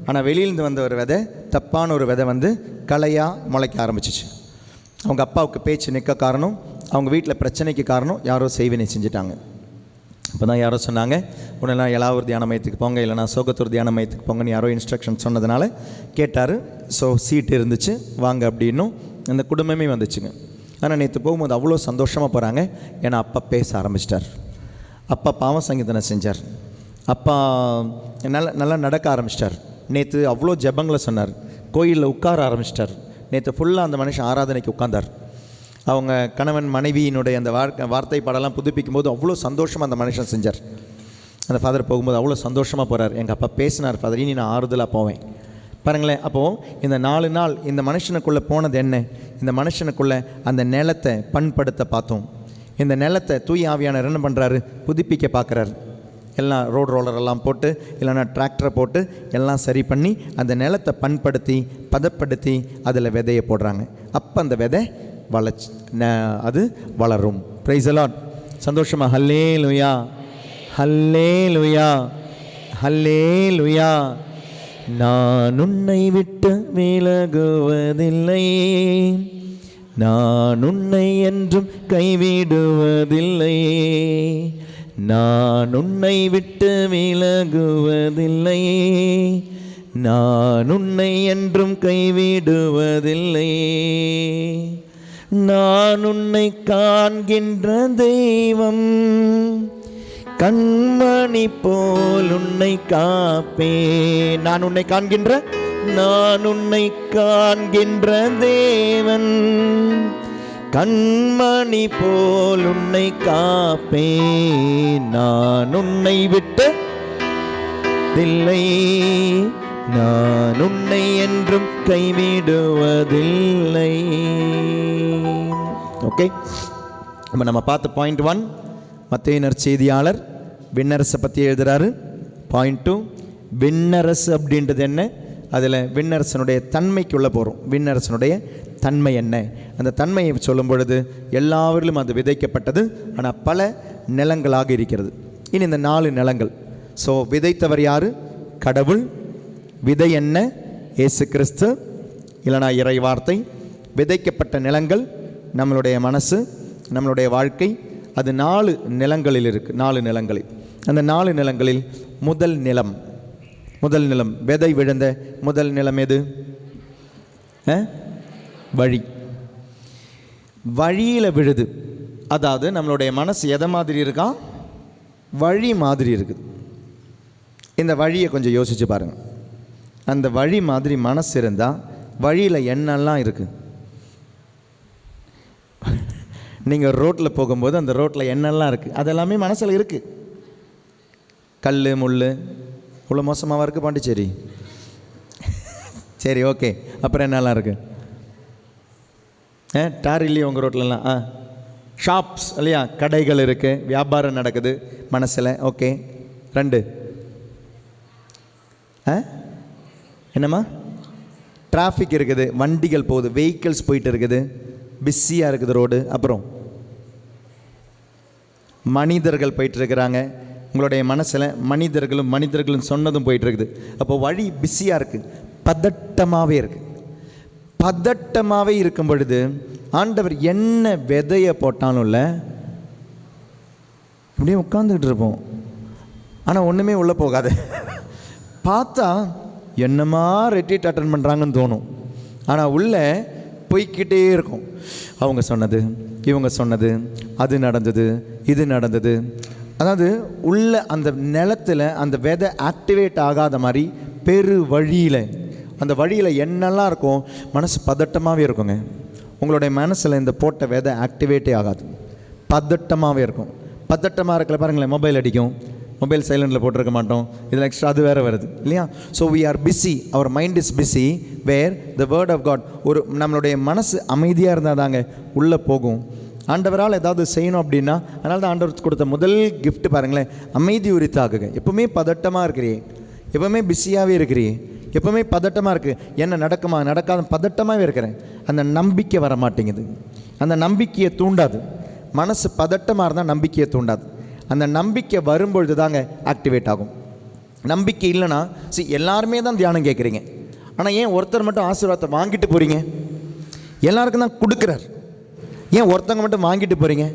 ஆனால் வெளியிலேருந்து வந்த ஒரு விதை, தப்பான ஒரு விதை வந்து களையாக முளைக்க ஆரம்பிச்சிச்சு. அவங்க அப்பாவுக்கு பேச்சு நிற்க காரணம், அவங்க வீட்டில் பிரச்சனைக்கு காரணம் யாரோ செய்வினை செஞ்சுட்டாங்க. இப்போ தான் யாரோ சொன்னாங்க, உடனே எல்லாவூர் தியான மையத்துக்கு போங்க, இல்லைனா சோகத்தூர் தியான மையத்துக்கு போங்கன்னு யாரோ இன்ஸ்ட்ரக்ஷன் சொன்னதுனால கேட்டார். ஸோ சீட்டு இருந்துச்சு, வாங்க அப்படின்னும் அந்த குடும்பமே வந்துச்சுங்க. ஆனால் நேற்று போகும்போது அவ்வளோ சந்தோஷமாக போகிறாங்க. ஏன்னா அப்பா பேச ஆரம்பிச்சிட்டார். அப்பா பாவ சங்கீதனை செஞ்சார். அப்பா நல்லா நடக்க ஆரம்பிச்சிட்டார். நேற்று அவ்வளோ ஜெபங்களை சொன்னார். கோயிலில் உட்கார ஆரம்பிச்சிட்டார். நேற்று ஃபுல்லாக அந்த மனுஷன் ஆராதனைக்கு உட்கார்ந்தார். அவங்க கணவன் மனைவியினுடைய அந்த வார்த்தை பாடலாம் புதுப்பிக்கும் போது அவ்வளோ சந்தோஷமாக அந்த மனுஷன் செஞ்சார். அந்த ஃபாதர் போகும்போது அவ்வளோ சந்தோஷமாக போகிறார். எங்கள் அப்பா பேசினார் ஃபாதர், இனி நான் ஆறுதலாக போவேன். பாருங்களேன், அப்போது இந்த 4 நாள் இந்த மனுஷனுக்குள்ளே போனது என்ன? இந்த மனுஷனுக்குள்ளே அந்த நிலத்தை பண்படுத்த பார்த்தோம். இந்த நிலத்தை தூய் ஆவியானவர் என்ன பண்ணுறாரு? புதுப்பிக்க பார்க்குறாரு. எல்லாம் ரோலரெல்லாம் போட்டு, இல்லைன்னா டிராக்டரை போட்டு எல்லாம் சரி பண்ணி அந்த நிலத்தை பண்படுத்தி பதப்படுத்தி அதில் விதையை போடுறாங்க. அப்போ அந்த விதை அது வளரும். Price the Lord. சந்தோஷமா ஹல்லேலூயா, ஹல்லேலூயா, ஹல்லேலூயா. நான் உன்னை விட்டு விலகுவதில்லை, நான் உன்னை என்றும் கைவிடுவதில்லை, நான் உன்னை விட்டு விலகுவதில்லை, நான் உன்னை என்றும் கைவிடுவதில்லை, நான் உன்னை காண்கின்ற தெய்வம், கண்மணி போல் உன்னை காப்பேன். நான் உன்னை காண்கின்ற தேவன், கண்மணி போல் உன்னை காப்பேன். நான் உன்னை விட்டதில்லை, நான் உன்னை என்றும் கைவிடுவதில்லை. ஓகே, இப்போ நம்ம பார்த்த பாயிண்ட் 1, மத்தேயு நற்செய்தியாளர் விண்ணரசை பற்றி எழுதுகிறாரு. பாயிண்ட் 2, விண்ணரசு அப்படின்றது என்ன? அதில் விண்ணரசனுடைய தன்மைக்குள்ளே போகிறோம். விண்ணரசனுடைய தன்மை என்ன? அந்த தன்மையை சொல்லும் பொழுது எல்லாவரிலும் அது விதைக்கப்பட்டது, ஆனால் பல நிலங்களாக இருக்கிறது. இனி இந்த 4 நிலங்கள். ஸோ விதைத்தவர் யார்? கடவுள். விதை என்ன? இயேசு கிறிஸ்து. இல்லைனா இறை வார்த்தை. விதைக்கப்பட்ட நிலங்கள் நம்மளுடைய மனசு, நம்மளுடைய வாழ்க்கை. அது 4 நிலங்களில் இருக்குது. 4 நிலங்களில். அந்த 4 நிலங்களில் முதல் நிலம் விதை விழுந்த முதல் நிலம் எது? வழி. வழியில் விழுது. அதாவது நம்மளுடைய மனசு எதை மாதிரி இருக்கா? வழி மாதிரி இருக்குது. இந்த வழியை கொஞ்சம் யோசித்து பாருங்கள். அந்த வழி மாதிரி மனசு இருந்தால் வழியில் என்னெல்லாம் இருக்குது? நீங்கள் ரோட்டில் போகும்போது அந்த ரோட்டில் என்னெல்லாம் இருக்குது? அதெல்லாமே மனசில் இருக்குது. கல் முள். இவ்வளோ மோசமாக இருக்குது பாண்டிச்சேரி? சரி, ஓகே. அப்புறம் என்னெல்லாம் இருக்குது? டார் இல்லையா உங்கள் ரோட்லலாம்? ஷாப்ஸ் இல்லையா? கடைகள் இருக்குது, வியாபாரம் நடக்குது மனசில். ஓகே. 2 என்னம்மா? டிராஃபிக் இருக்குது, வண்டிகள் போகுது, வெஹிக்கிள்ஸ் போயிட்டு இருக்குது, பிஸியாக இருக்குது ரோடு. அப்புறம் மனிதர்கள் போயிட்டுருக்கிறாங்க. உங்களுடைய மனசில் மனிதர்களும் சொன்னதும் போயிட்டுருக்குது. அப்போ வழி பிஸியாக இருக்குது, பதட்டமாகவே இருக்குது. பதட்டமாகவே இருக்கும் பொழுது ஆண்டவர் என்ன விதையை போட்டாலும் இல்லை, இப்படியே உட்காந்துக்கிட்டு இருப்போம். ஆனால் ஒன்றுமே உள்ளே போகாது. பார்த்தா என்னமா ரெட்ரீட் அட்டன் பண்ணுறாங்கன்னு தோணும். ஆனால் உள்ளே போய்கிட்டே இருக்கும். அவங்க சொன்னது, இவங்க சொன்னது, அது நடந்தது, இது நடந்தது. அதாவது உள்ள அந்த நிலத்தில் அந்த விதை ஆக்டிவேட் ஆகாத மாதிரி பெரு வழியில், அந்த வழியில் என்னெல்லாம் இருக்கும், மனசு பதட்டமாகவே இருக்குங்க. உங்களுடைய மனசில் இந்த போட்ட விதை ஆக்டிவேட்டே ஆகாது, பதட்டமாகவே இருக்கும். பதட்டமாக இருக்கல பாருங்களேன், மொபைல் அடிக்கும், மொபைல் சைலண்டில் போட்டிருக்க மாட்டோம், இதில் எக்ஸ்ட்ரா அது வேறு வருது இல்லையா? So we are busy, our mind is busy where the word of God. ஒரு நம்மளுடைய மனசு அமைதியாக இருந்தால் தாங்க உள்ளே போகும். ஆண்டவரால் ஏதாவது செய்யணும் அப்படின்னா, அதனால தான் ஆண்டவர் கொடுத்த முதல் கிஃப்ட் பாருங்களேன், அமைதி உரித்தாகுங்க. எப்பவுமே பதட்டமாக இருக்கிறியே, எப்பவுமே பிஸியாகவே இருக்கிறியே, எப்பவுமே பதட்டமாக இருக்குது, என்ன நடக்குமா நடக்காத பதட்டமாகவே இருக்கிறேன். அந்த நம்பிக்கை வர மாட்டேங்குது, அந்த நம்பிக்கையை தூண்டாது. மனசு பதட்டமாக இருந்தால் நம்பிக்கையை தூண்டாது. அந்த நம்பிக்கை வரும்பொழுது தாங்க ஆக்டிவேட் ஆகும். நம்பிக்கை இல்லைன்னா எல்லாருமே தான் தியானம் கேட்குறீங்க, ஆனால் ஏன் ஒருத்தர் மட்டும் ஆசீர்வாதத்தை வாங்கிட்டு போகிறீங்க? எல்லாருக்கும் தான் கொடுக்குறார், ஏன் ஒருத்தவங்க மட்டும் வாங்கிட்டு போகிறீங்க?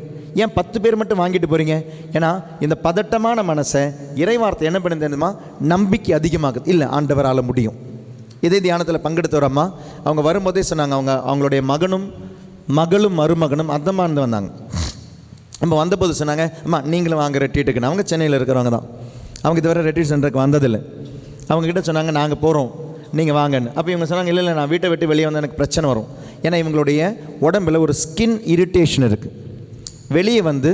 ஏன் 10 பேர் மட்டும் வாங்கிட்டு போகிறீங்க? ஏன்னா இந்த பதட்டமான மனசை இறைவார்த்தை என்ன பண்ணுதுமா, நம்பிக்கை அதிகமாகுது. இல்லை, ஆண்டவரால் முடியும். இதே தியானத்தில் பங்கெடுத்த அம்மா அவங்க வரும்போதே சொன்னாங்க, அவங்களுடைய மகனும் மருமகனும் அந்தம்மா இருந்து வந்தாங்க. நம்ம வந்தபோது சொன்னாங்க, அம்மா நீங்களும் வாங்க ரெட்ரீட்டுக்குன்னு. அவங்க சென்னையில் இருக்கிறவங்க தான், அவங்க இதுவரை ரெட்ரீட் சென்டருக்கு வந்ததில்லை. அவங்கக்கிட்ட சொன்னாங்க, நாங்கள் போகிறோம், நீங்கள் வாங்கன்னு. அப்போ இவங்க சொன்னாங்க, இல்லை நான் வீட்டை விட்டு வெளியே வந்தால் எனக்கு பிரச்சனை வரும். ஏன்னா இவங்களுடைய உடம்பில் ஒரு ஸ்கின் இரிட்டேஷன் இருக்குது. வெளியே வந்து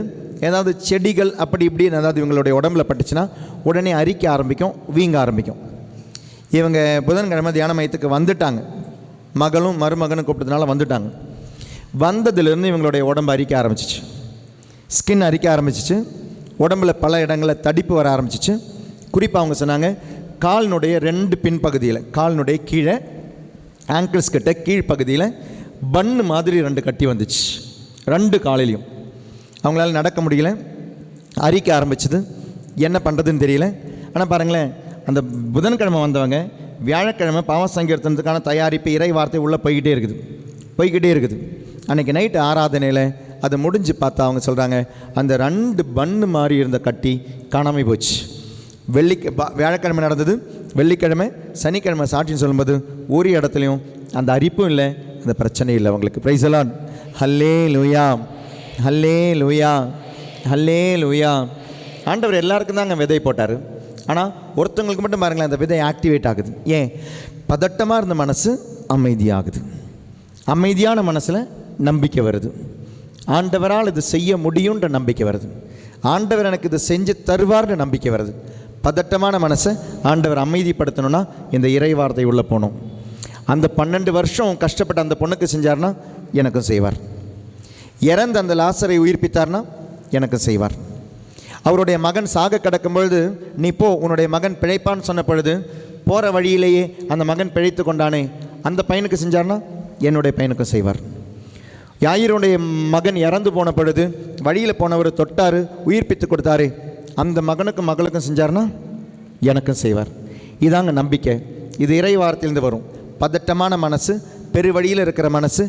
ஏதாவது செடிகள் அப்படி இப்படின்னு ஏதாவது இவங்களுடைய உடம்பில் பட்டுச்சுன்னா உடனே அரிக்க ஆரம்பிக்கும், வீங்க ஆரம்பிக்கும். இவங்க புதன்கிழமை தியான மையத்துக்கு வந்துட்டாங்க, மகளும் மருமகனும் கூப்பிட்டதுனால வந்துட்டாங்க. வந்ததுலேருந்து இவங்களுடைய உடம்பு அரிக்க ஆரம்பிச்சிச்சு, ஸ்கின் அரிக்க ஆரம்பிச்சிச்சு, உடம்பில் பல இடங்களில் தடிப்பு வர ஆரம்பிச்சிச்சு. குறிப்பாக அவங்க சொன்னாங்க, காலினுடைய 2 பின்பகுதியில், காலினுடைய கீழே ஆங்கிள்ஸ் கிட்ட கீழ்ப்பகுதியில் பன்னு மாதிரி 2 கட்டி வந்துச்சு, 2 காலிலையும். அவங்களால நடக்க முடியல, அரிக்க ஆரம்பிச்சது, என்ன பண்ணுறதுன்னு தெரியல. ஆனால் பாருங்களேன், அந்த புதன்கிழமை வந்தவங்க வியாழக்கிழமை பாவ சங்கீர்த்தனத்துக்கான தயாரிப்பு இறை வார்த்தை உள்ளே போய்கிட்டே இருக்குது. அன்றைக்கி நைட்டு ஆராதனையில் அது முடிஞ்சு பார்த்தா அவங்க சொல்கிறாங்க, அந்த 2 பன்னு மாதிரி இருந்த கட்டி காணாமல் போச்சு. வியாழக்கிழமை நடந்தது, வெள்ளிக்கிழமை சனிக்கிழமை சாட்சின்னு சொல்லும்போது ஒரு இடத்துலையும் அந்த அரிப்பும் இல்லை, அந்த பிரச்சனையும் இல்லை அவங்களுக்கு. Praise the lord. Hallelujah, hallelujah, hallelujah. ஆண்டவர் எல்லாருக்கும் தான் அங்கே விதை போட்டார். ஆனால் ஒருத்தவங்களுக்கு மட்டும் பாருங்களேன், அந்த விதை ஆக்டிவேட் ஆகுது. ஏன்? பதட்டமாக இருந்த மனசு அமைதியாகுது, அமைதியான மனசில் நம்பிக்கை வருது, ஆண்டவரால் இது செய்ய முடியுன்ற நம்பிக்கை வருது, ஆண்டவர் எனக்கு இது செஞ்சு தருவார்னு நம்பிக்கை வருது. பதட்டமான மனசை ஆண்டவர் அமைதிப்படுத்தணும்னா இந்த இறை வார்த்தை உள்ளே போகணும். அந்த 12 வருஷம் கஷ்டப்பட்ட அந்த பொண்ணுக்கு செஞ்சார்னா எனக்கும் செய்வார். இறந்த அந்த லாசரை உயிர்ப்பித்தார்னா எனக்கும் செய்வார். அவருடைய மகன் சாக கிடக்கும் பொழுது, நீ போ உன்னுடைய மகன் பிழைப்பான்னு சொன்ன பொழுது போகிற வழியிலேயே அந்த மகன் பிழைத்து கொண்டானே, அந்த பையனுக்கு செஞ்சார்னா என்னுடைய பையனுக்கும் செய்வார். யாயிரோடைய மகன் இறந்து போன பொழுது வழியில் போனவர் தொட்டார், உயிர்ப்பித்து கொடுத்தாரு, அந்த மகனுக்கும் மகளுக்கும் செஞ்சார்னா எனக்கும் செய்வார். இதாங்க நம்பிக்கை. இது இறை வார்த்தையிலிருந்து வரும். பதட்டமான மனசு பெருவழியில் இருக்கிற மனசு,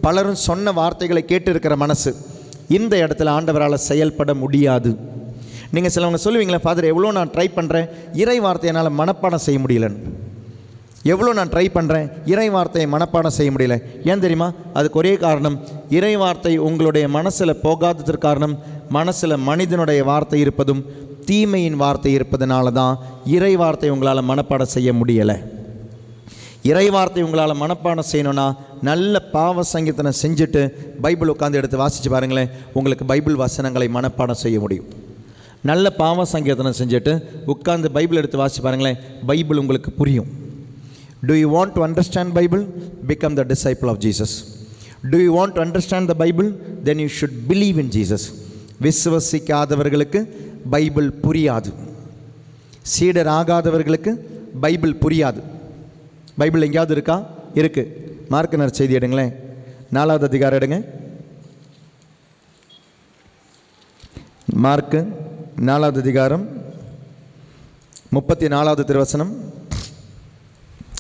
பலரும் சொன்ன வார்த்தைகளை கேட்டு இருக்கிற மனசு, இந்த இடத்துல ஆண்டவரால் செயல்பட முடியாது. நீங்கள் சிலவங்க சொல்லுவீங்களே, ஃபாதர் எவ்வளோ நான் ட்ரை பண்ணுறேன், இறை வார்த்தையை என்னால் மனப்பாடம் செய்ய முடியலன்னு. எவ்வளோ நான் ட்ரை பண்ணுறேன், இறை வார்த்தையை மனப்பாடம் செய்ய முடியல. ஏன் தெரியுமா? அதுக்கு ஒரே காரணம், இறை வார்த்தை உங்களுடைய மனசில் போகாததற்கு காரணம், மனசில் மனிதனுடைய வார்த்தை இருப்பதும் தீமையின் வார்த்தை இருப்பதனால தான் இறை வார்த்தை உங்களால் மனப்பாடம் செய்ய முடியலை. இறை வார்த்தை உங்களால் மனப்பாடம் செய்யணுன்னா நல்ல பாவ சங்கீதனை செஞ்சுட்டு பைபிள் உட்காந்து எடுத்து வாசித்து பாருங்களேன், உங்களுக்கு பைபிள் வசனங்களை மனப்பாடம் செய்ய முடியும். நல்ல பாவ சங்கீதனை செஞ்சுட்டு உட்காந்து பைபிள் எடுத்து வாசித்து பாருங்களேன், பைபிள் உங்களுக்கு புரியும். Do you want to understand Bible? Become the disciple of Jesus. Do you want to understand the Bible? Then you should believe in Jesus. விசுவசிக்காதவர்களுக்கு பைபிள் புரியாது. சீடர் ஆகாதவர்களுக்கு பைபிள் புரியாது. பைபிள் எங்கேயாவது இருக்கா? இருக்கு. மார்க் நற்செய்தி எடுங்களேன், 4வது அதிகாரம் எடுங்க. மார்க் 4வது அதிகாரம் 34வது திருவசனம்,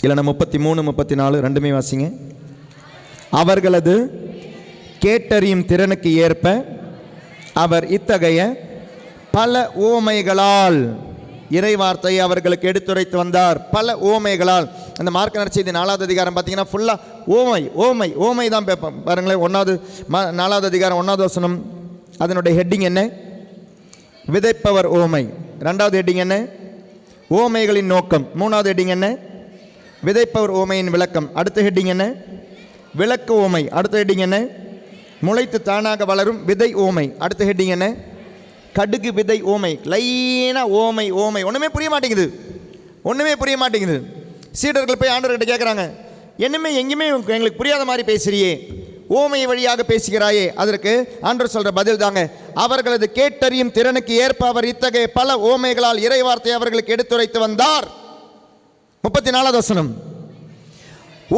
இல்லைன்னா 33 34 ரெண்டுமே வாசிங்க. அவர்களது கேட்டறியும் திறனுக்கு ஏற்ப அவர் இத்தகைய பல உவமைகளால் இறைவார்த்தையை அவர்களுக்கு எடுத்துரைத்து வந்தார். பல உவமைகளால். அந்த மார்க் நற்செய்தி 4வது அதிகாரம் பார்த்தீங்கன்னா ஃபுல்லாக ஓமை தான் பாருங்களேன். 4வது அதிகாரம் 1வது வசனம், அதனுடைய ஹெட்டிங் என்ன? விதைப்பவர் ஓமை. 2வது ஹெட்டிங் என்ன? ஓமைகளின் நோக்கம். 3வது ஹெட்டிங் என்ன? விதைப்பவர் ஓமையின் விளக்கம். அடுத்த ஹெட்டிங் என்ன? விளக்கு ஓமை. அடுத்த ஹெட்டிங் என்ன? முளைத்து தானாக வளரும் விதை ஓமை. அடுத்த ஹெட்டிங் என்ன? கடுகு விதை ஓமை. லைனாக ஓமை. ஒன்றுமே புரிய மாட்டேங்குது. சீடர்கள் போய் ஆண்டவர்கிட்ட கேட்குறாங்க, என்னமே எங்கேயுமே எங்களுக்கு புரியாத மாதிரி பேசுறியே, ஓமை வழியாக பேசுகிறாயே. அதற்கு ஆண்டவர் சொல்கிற பதில் தாங்க, அவர்களது கேட்டறியும் திறனுக்கு ஏற்ப அவர் இத்தகைய பல ஓமைகளால் இறைவார்த்தை அவர்களுக்கு எடுத்துரைத்து வந்தார். 34வது வசனம்,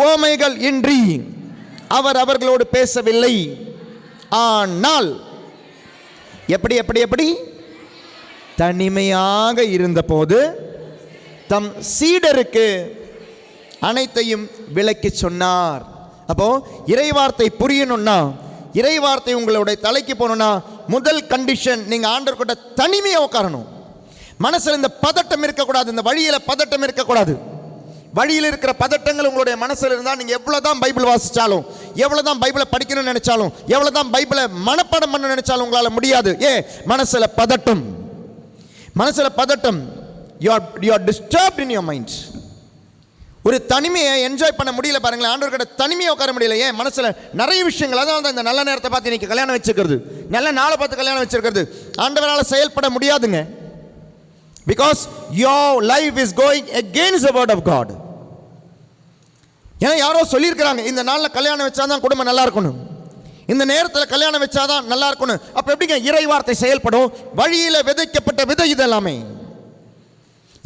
ஓமைகள் இன்றி அவர் அவர்களோடு பேசவில்லை. ஆனால் எப்படி தனிமையாக இருந்தபோது தம் சீடருக்கு அனைத்தையும் விளக்கி சொன்னார். அப்போ இறைவார்த்தை புரியணும்னா, இறைவார்த்தை உங்களுடைய தலைக்கு போகணும்னா, முதல் கண்டிஷன், நீங்கள் ஆண்டவர் கிட்ட தனிமையாக உட்காரணும். மனசில் இந்த பதட்டம் இருக்கக்கூடாது. இந்த வழியில் பதட்டம் இருக்கக்கூடாது. வழியில் இருக்கிற பதட்டங்கள் உங்களுடைய மனசில் இருந்தால் நீங்கள் எவ்வளோதான் பைபிள் வாசித்தாலும், எவ்வளோதான் பைபிளை படிக்கணும்னு நினைச்சாலும், எவ்வளோதான் பைபிளை மனப்பாடம் பண்ண நினைச்சாலும் உங்களால் முடியாது. மனசில் பதட்டம். you are disturbed in your mind. ஒரு தனிமையை என்ஜாய் பண்ண முடியல. பாருங்களேன், ஆண்டவர்கிட்ட தனிமையை உட்கார முடியல. மனசில் நிறைய விஷயங்கள். அதான் இந்த நல்ல நேரத்தை பார்த்து இன்னைக்கு கல்யாணம் வச்சுக்கிறது, நல்ல நாளை பார்த்து கல்யாணம் வச்சிருக்கிறது ஆண்டவரால் செயல்பட முடியாதுங்க. Because your life is going against the word of God. ஏன்னா யாரோ சொல்லியிருக்கிறாங்க, இந்த நாளில் கல்யாணம் வச்சாதான் குடும்பம் நல்லா இருக்கணும், இந்த நேரத்தில் கல்யாணம் வச்சாதான் நல்லா இருக்கணும். அப்போ எப்படிங்க இறை வார்த்தை செயல்படும்? வழியில் விதைக்கப்பட்ட விதை இதெல்லாமே.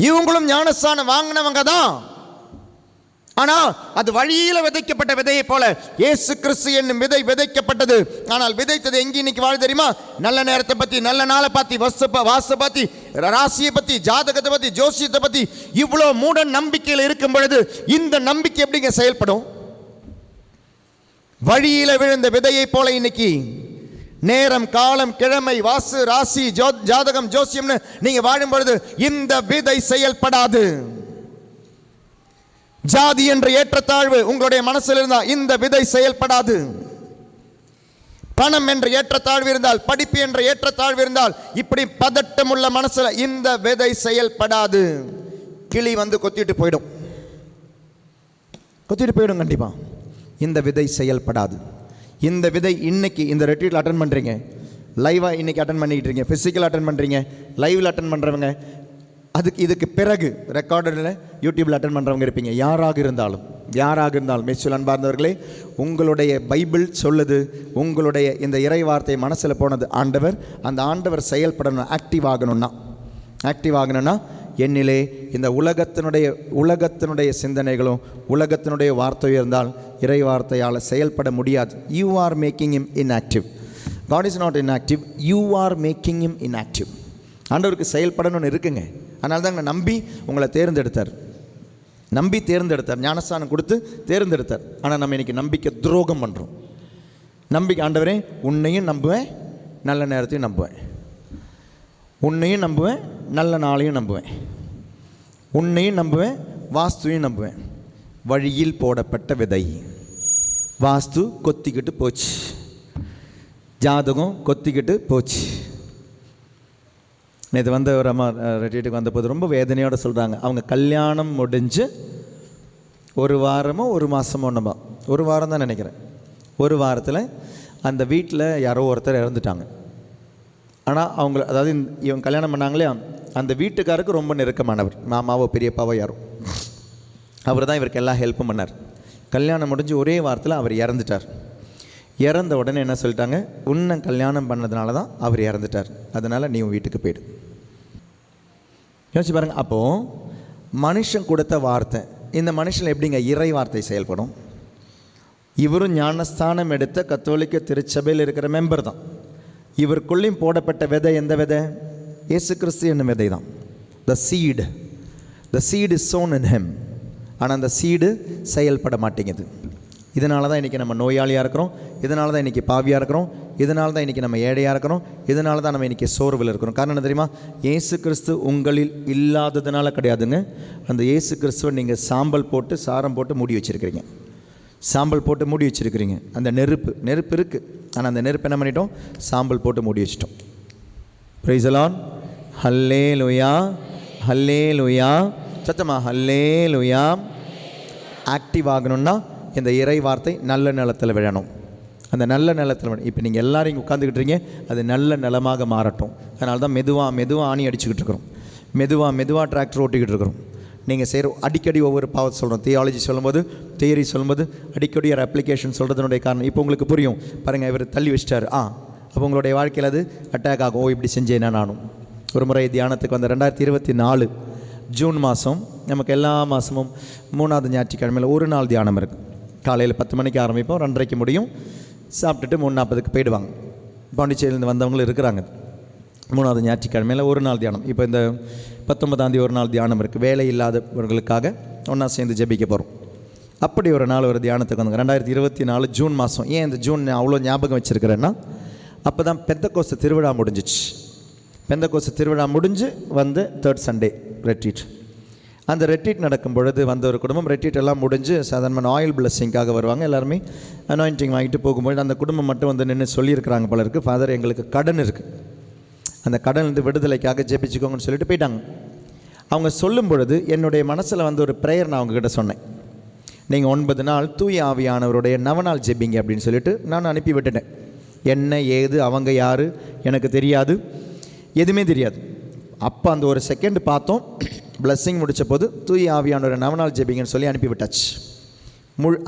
இவங்களும் ஞானஸ்தானம் வாங்கினவங்க தான். ஆனால் அது வழியில் விதைக்கப்பட்ட விதையை போல இயேசு கிறிஸ்து என்னும் விதை விதைக்கப்பட்டது. ஆனால் விதைத்தது எங்கே இன்னைக்கு வாழ் தெரியுமா? நல்ல நேரத்தை பற்றி, நல்ல நாளை பற்றி, வாச பற்றி, ராசியை பற்றி, ஜாதகத்தை பற்றி, ஜோசியத்தை பற்றி இவ்வளோ மூட நம்பிக்கையில் இருக்கும் பொழுது இந்த நம்பிக்கை எப்படிங்க செயல்படும்? வழியில் விழுந்த விதையை போல இன்னைக்கு நேரம், காலம், கிழமை, வாசு, ராசி, ஜாதகம், ஜோசியம்னு நீங்க வாழும் பொழுது இந்த விதை செயல்படாது. ஜாதி என்ற ஏற்றத்தாழ்வு உங்களுடைய மனசில் இருந்தால் இந்த விதை செயல்படாது. பணம் என்ற ஏற்றத்தாழ்வு இருந்தால், படிப்பு என்ற ஏற்றத்தாழ்வு இருந்தால், இப்படி பதட்டம் உள்ள மனசுல இந்த விதை செயல்படாது. கிளி வந்து கொத்திட்டு போயிடும் கண்டிப்பா. இந்த விதை செயல்படாது. இந்த விதை இன்னைக்கு இந்த ரெட்ரீட்டில் அட்டன் பண்ணுறீங்க, லைவாக இன்னைக்கு அட்டன் பண்ணிக்கிட்டு இருக்கீங்க, ஃபிசிக்கல் அட்டன் பண்ணுறீங்க, லைவில் அட்டன் பண்ணுறவங்க, இதுக்கு பிறகு ரெக்கார்டில் யூடியூப்பில் அட்டன் பண்ணுறவங்க இருப்பீங்க. யாராக இருந்தாலும் மேய்ச்சல் அன்பார்ந்தவர்களே, உங்களுடைய பைபிள் சொல்லுது, உங்களுடைய இந்த இறை வார்த்தை மனசில் போனது ஆண்டவர், அந்த ஆண்டவர் செயல்படணும். ஆக்டிவ் ஆகணும்னா என்னிலே இந்த உலகத்தினுடைய சிந்தனைகளும் உலகத்தினுடைய வார்த்தையும் இருந்தால் இறை வார்த்தையால் செயல்பட முடியாது. You are making him inactive. God is not inactive, you are making him inactive. ஆண்டவருக்கு செயல்படணும்னு இருக்குங்க. அதனால தான் நம்பி உங்களை தேர்ந்தெடுத்தார். நம்பி தேர்ந்தெடுத்தார், ஞானஸ்தானம் கொடுத்து தேர்ந்தெடுத்தார். ஆனால் நம்ம இன்றைக்கி நம்பிக்கை துரோகம் பண்ணுறோம். நம்பிக்கை, ஆண்டவரே உன்னையும் நம்புவேன், நல்ல நேரத்தையும் நம்புவேன், உன்னையும் நம்புவேன், நல்ல நாளையும் நம்புவேன், உன்னையும் நம்புவேன், வாஸ்துவையும் நம்புவேன். வழியில் போடப்பட்ட விதை. வாஸ்து கொத்திக்கிட்டு போச்சு, ஜாதகம் கொத்திக்கிட்டு போச்சு. நேற்று வந்த ஒரு அம்மா ரெட்ரீட்டுக்கு வந்தபோது ரொம்ப வேதனையோடு சொல்கிறாங்க, அவங்க கல்யாணம் முடிஞ்சு ஒரு வாரமோ ஒரு மாதமோ நம்ம ஒரு வாரம் தான் நினைக்கிறேன், ஒரு வாரத்தில் அந்த வீட்டில் யாரோ ஒருத்தர் இறந்துட்டாங்க. ஆனால் அவங்க, அதாவது இவங்க கல்யாணம் பண்ணாங்களே, அந்த வீட்டுக்காருக்கு ரொம்ப நெருக்கமானவர், மாமாவோ பெரியப்பாவோ யாரோ, அவர் தான் இவருக்கு எல்லா ஹெல்ப்பும் பண்ணார். கல்யாணம் முடிஞ்சு ஒரே வாரத்தில் அவர் இறந்துட்டார். இறந்த உடனே என்ன சொல்லிட்டாங்க, உன்னை கல்யாணம் பண்ணதுனால தான் அவர் இறந்துட்டார், அதனால் நீ உன் வீட்டுக்கு போய்டு. யோசிச்சு பாருங்கள். அப்போது மனுஷன் கொடுத்த வார்த்தை, இந்த மனுஷன் எப்படிங்க இறை வார்த்தை செயல்படும்? இவரும் ஞானஸ்தானம் எடுத்த கத்தோலிக்க திருச்சபையில் இருக்கிற மெம்பர் தான். இவருக்குள்ளேயும் போடப்பட்ட விதை எந்த விதை? இயேசு கிறிஸ்து என்னும் விதை தான். த seed is sown in him. ஆனால் அந்த சீடு செயல்பட மாட்டேங்குது. இதனால தான் இன்றைக்கி நம்ம நோயாளியாக இருக்கிறோம், இதனால தான் இன்றைக்கி பாவியாக இருக்கிறோம், இதனால தான் இன்றைக்கி நம்ம ஏழையாக இருக்கிறோம், இதனால தான் நம்ம இன்றைக்கி சோர்வில் இருக்கிறோம். காரணம் என்ன தெரியுமா? இயேசு கிறிஸ்து உங்களில் இல்லாததுனால கிடையாதுங்க. அந்த இயேசு கிறிஸ்துவை நீங்கள் சாம்பல் போட்டு சாரம் போட்டு மூடி வச்சுருக்கிறீங்க, சாம்பல் போட்டு மூடி வச்சுருக்கிறீங்க. அந்த நெருப்பு இருக்குது, ஆனால் அந்த நெருப்பு என்ன பண்ணிட்டோம்? சாம்பல் போட்டு மூடி வச்சிட்டோம். Price the lord. ஹல்லேலூயா, ஹல்லேலூயா, சத்தமா ஹல்லேலூயா. ஆக்டிவ் ஆகணும்னா இந்த இறை வார்த்தை நல்ல நிலத்தில் விழணும். அந்த நல்ல நிலத்தில் விழணும். இப்போ நீங்கள் எல்லோரும் இங்கே உட்காந்துக்கிட்டுறீங்க, அது நல்ல நிலமாக மாறட்டும். அதனால தான் மெதுவாக ஆணி அடிச்சுக்கிட்டு இருக்கிறோம், மெதுவாக டிராக்டர் ஓட்டிக்கிட்டு இருக்கிறோம். நீங்கள் செய்கிற அடிக்கடி ஒவ்வொரு பாவத்தை சொல்கிறோம். தியாலஜி சொல்லும்போது, தியரி சொல்லும்போது அடிக்கடி ஒரு அப்ளிகேஷன் சொல்கிறதுனுடைய காரணம் இப்போ உங்களுக்கு புரியும். பாருங்கள், இவர் தள்ளி வச்சிட்டார், அப்போ உங்களுடைய வாழ்க்கையில் அது அட்டாக் ஆகும். இப்படி செஞ்சேன்னா நானும் ஒரு முறை தியானத்துக்கு வந்த 2024 ஜூன் மாதம், நமக்கு எல்லா மாதமும் 3வது ஞாயிற்றுக்கிழமையில் ஒரு நாள் தியானம் இருக்குது. காலையில் 10 மணிக்கு ஆரம்பிப்போம், 2:30 முடியும். சாப்பிட்டுட்டு 3:40 போயிடுவாங்க. பாண்டிச்சேரியிலேருந்து வந்தவங்களும் இருக்கிறாங்க. 3வது ஞாயிற்றுக்கிழமையில் ஒரு நாள் தியானம். இப்போ இந்த 19ஆம் தேதி ஒரு நாள் தியானம் இருக்குது. வேலை இல்லாதவர்களுக்காக ஒன்றா சேர்ந்து ஜெபிக்க போகிறோம். அப்படி ஒரு நாள் ஒரு தியானத்துக்கு வந்தாங்க 2024 ஜூன் மாதம். ஏன் இந்த ஜூன் அவ்வளோ ஞாபகம் வச்சுருக்கிறேன்னா, அப்போ தான் பெந்தகோஸ்து திருவிழா முடிஞ்சிச்சு. பெந்தகோஸ்து திருவிழா முடிஞ்சு வந்து 3rd சண்டே ரெட்ரீட். அந்த ரெட்ரீட் நடக்கும் பொழுது வந்த ஒரு குடும்பம், ரெட்ரீட் எல்லாம் முடிஞ்சு சாதாரணமான ஆயில் பிளஸ்ஸிங்காக வருவாங்க. எல்லாருமே அனாயிண்டிங் வாங்கிட்டு போகும்போது அந்த குடும்பம் மட்டும் வந்து நின்று சொல்லியிருக்கிறாங்க போல இருக்குது, ஃபாதர் எங்களுக்கு கடன் இருக்குது, அந்த கடன்லேருந்து விடுதலைக்காக ஜெபிச்சுக்கோங்கன்னு சொல்லிட்டு போயிட்டாங்க. அவங்க சொல்லும் பொழுது என்னுடைய மனசில் வந்து ஒரு ப்ரேயர் நான் அவங்கக்கிட்ட சொன்னேன். நீங்கள் 9 நாள் தூய ஆவியானவருடைய நவநாள் ஜெபிங்க அப்படின்னு சொல்லிட்டு நான் அனுப்பி விட்டுட்டேன். என்ன ஏது அவங்க யார் எனக்கு தெரியாது, எதுவுமே தெரியாது. அப்போ அந்த ஒரு செகண்ட் பார்த்தோம், பிளஸ்ஸிங் முடித்த போது தூய ஆவியானவரை நவநாள் ஜெபிங்கன்னு சொல்லி அனுப்பி விட்டாச்சு.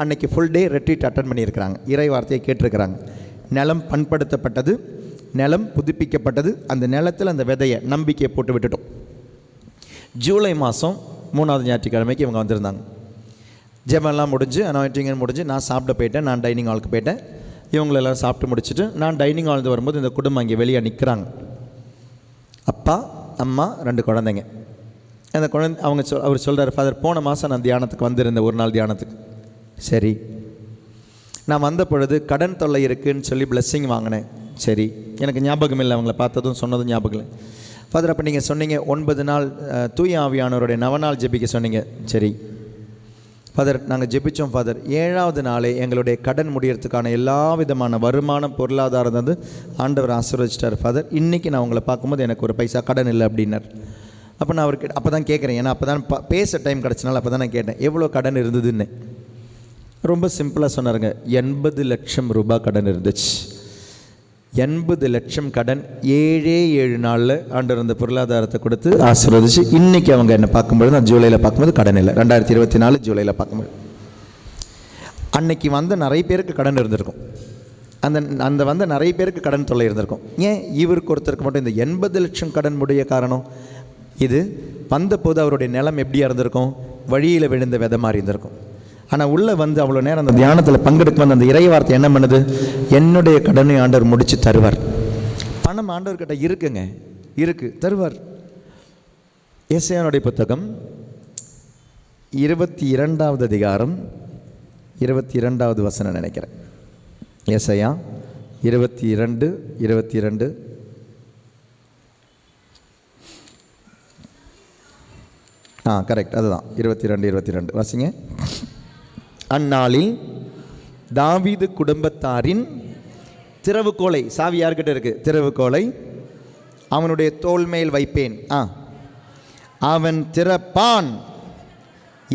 அன்னைக்கு ஃபுல் டே ரெட்ரீட் அட்டன் பண்ணியிருக்கிறாங்க, இறை வார்த்தையை கேட்டிருக்கிறாங்க. நிலம் பண்படுத்தப்பட்டது, நிலம் புதுப்பிக்கப்பட்டது. அந்த நிலத்தில் அந்த விதையை நம்பிக்கையை போட்டு விட்டுட்டோம். ஜூலை மாதம் 3வது ஞாயிற்றுக்கிழமைக்கு இவங்க வந்திருந்தாங்க. ஜெபம்லாம் முடிஞ்சு அனாயிண்டிங் முடிஞ்சு நான் சாப்பிட போயிட்டேன். நான் டைனிங் ஹாலுக்கு போயிட்டேன். இவங்களெல்லாம் சாப்பிட்டு முடிச்சுட்டு நான் டைனிங் ஹாலில் வரும்போது இந்த குடும்பம் அங்கே வெளியே நிற்கிறாங்க. அப்பா, அம்மா, 2 குழந்தைங்க. அந்த குழந்தை அவர் சொல்கிறார், ஃபாதர் போன மாதம் நான் தியானத்துக்கு வந்திருந்தேன், ஒரு நாள் தியானத்துக்கு. சரி, நான் வந்த பொழுது கடன் தொல்லை இருக்குதுன்னு சொல்லி பிளஸ்ஸிங் வாங்கினேன். சரி, எனக்கு ஞாபகம் இல்லை, அவங்கள பார்த்ததும் சொன்னதும் ஞாபகம் இல்லை. ஃபாதர் அப்போ நீங்கள் சொன்னீங்க 9 நாள் தூய ஆவியானவருடைய நவநாள் ஜெபிக்க சொன்னீங்க. சரி ஃபாதர், நாங்கள் ஜெபித்தோம் ஃபாதர். 7வது நாளே எங்களுடைய கடன் முடியறதுக்கான எல்லா விதமான வருமானம் பொருளாதாரம் வந்து ஆண்டவர் ஆசீர்வதிச்சிட்டார் ஃபாதர். இன்றைக்கி நான் உங்களை பார்க்கும்போது எனக்கு ஒரு பைசா கடன் இல்லை அப்படின்னார். அப்போ நான் அவருக்கு அப்போ தான் கேட்குறேன், ஏன்னா அப்போ தான் பேச டைம் கிடச்சினால அப்போ தான் நான் கேட்டேன் எவ்வளோ கடன் இருந்ததுன்னு. ரொம்ப சிம்பிளாக சொன்னாருங்க, 80 லட்சம் ரூபாய் கடன் இருந்துச்சு. 80 லட்சம் கடன் 7 நாளில் ஆண்டவர் அந்த பொருளாதாரத்தை கொடுத்து ஆசீர்வதிச்சு. இன்றைக்கி அவங்க என்னை பார்க்கும்போது, நான் ஜூலையில் பார்க்கும்போது கடன் இல்லை. 2024 ஜூலையில் பார்க்கும்போது அன்னைக்கு வந்து நிறைய பேருக்கு கடன் இருந்திருக்கும். அந்த வந்து நிறைய பேருக்கு கடன் தொல்லை இருந்திருக்கும். ஏன் இவருக்கு ஒருத்தருக்கு மட்டும் இந்த 80 லட்சம் கடன் முடிய காரணம்? இது வந்தபோது அவருடைய நிலம் எப்படியா இருந்திருக்கும்? வழியில் விழுந்த விதை மாதிரி இருந்திருக்கும். ஆனால் உள்ளே வந்து அவ்வளோ நேரம் அந்த தியானத்தில் பங்கெடுக்கும் வந்து அந்த இறை வார்த்தை என்ன பண்ணுது? என்னுடைய கடனை ஆண்டவர் முடித்து தருவார். பணம் ஆண்டவர்கிட்ட இருக்குங்க, இருக்குது, தருவார். ஏசாயாவுடைய புத்தகம் 22வது அதிகாரம் 22வது வசனம் நினைக்கிறேன். ஏசாயா 22 கரெக்ட், அதுதான் 22 வாசிங்க. அந்நாளில் தாவீது குடும்பத்தாரின் திறவுகோலை, சாவி யார்கிட்ட இருக்கு? திறவுகோலை அவனுடைய தோள் மேல் வைப்பேன். அவன் திறப்பான்,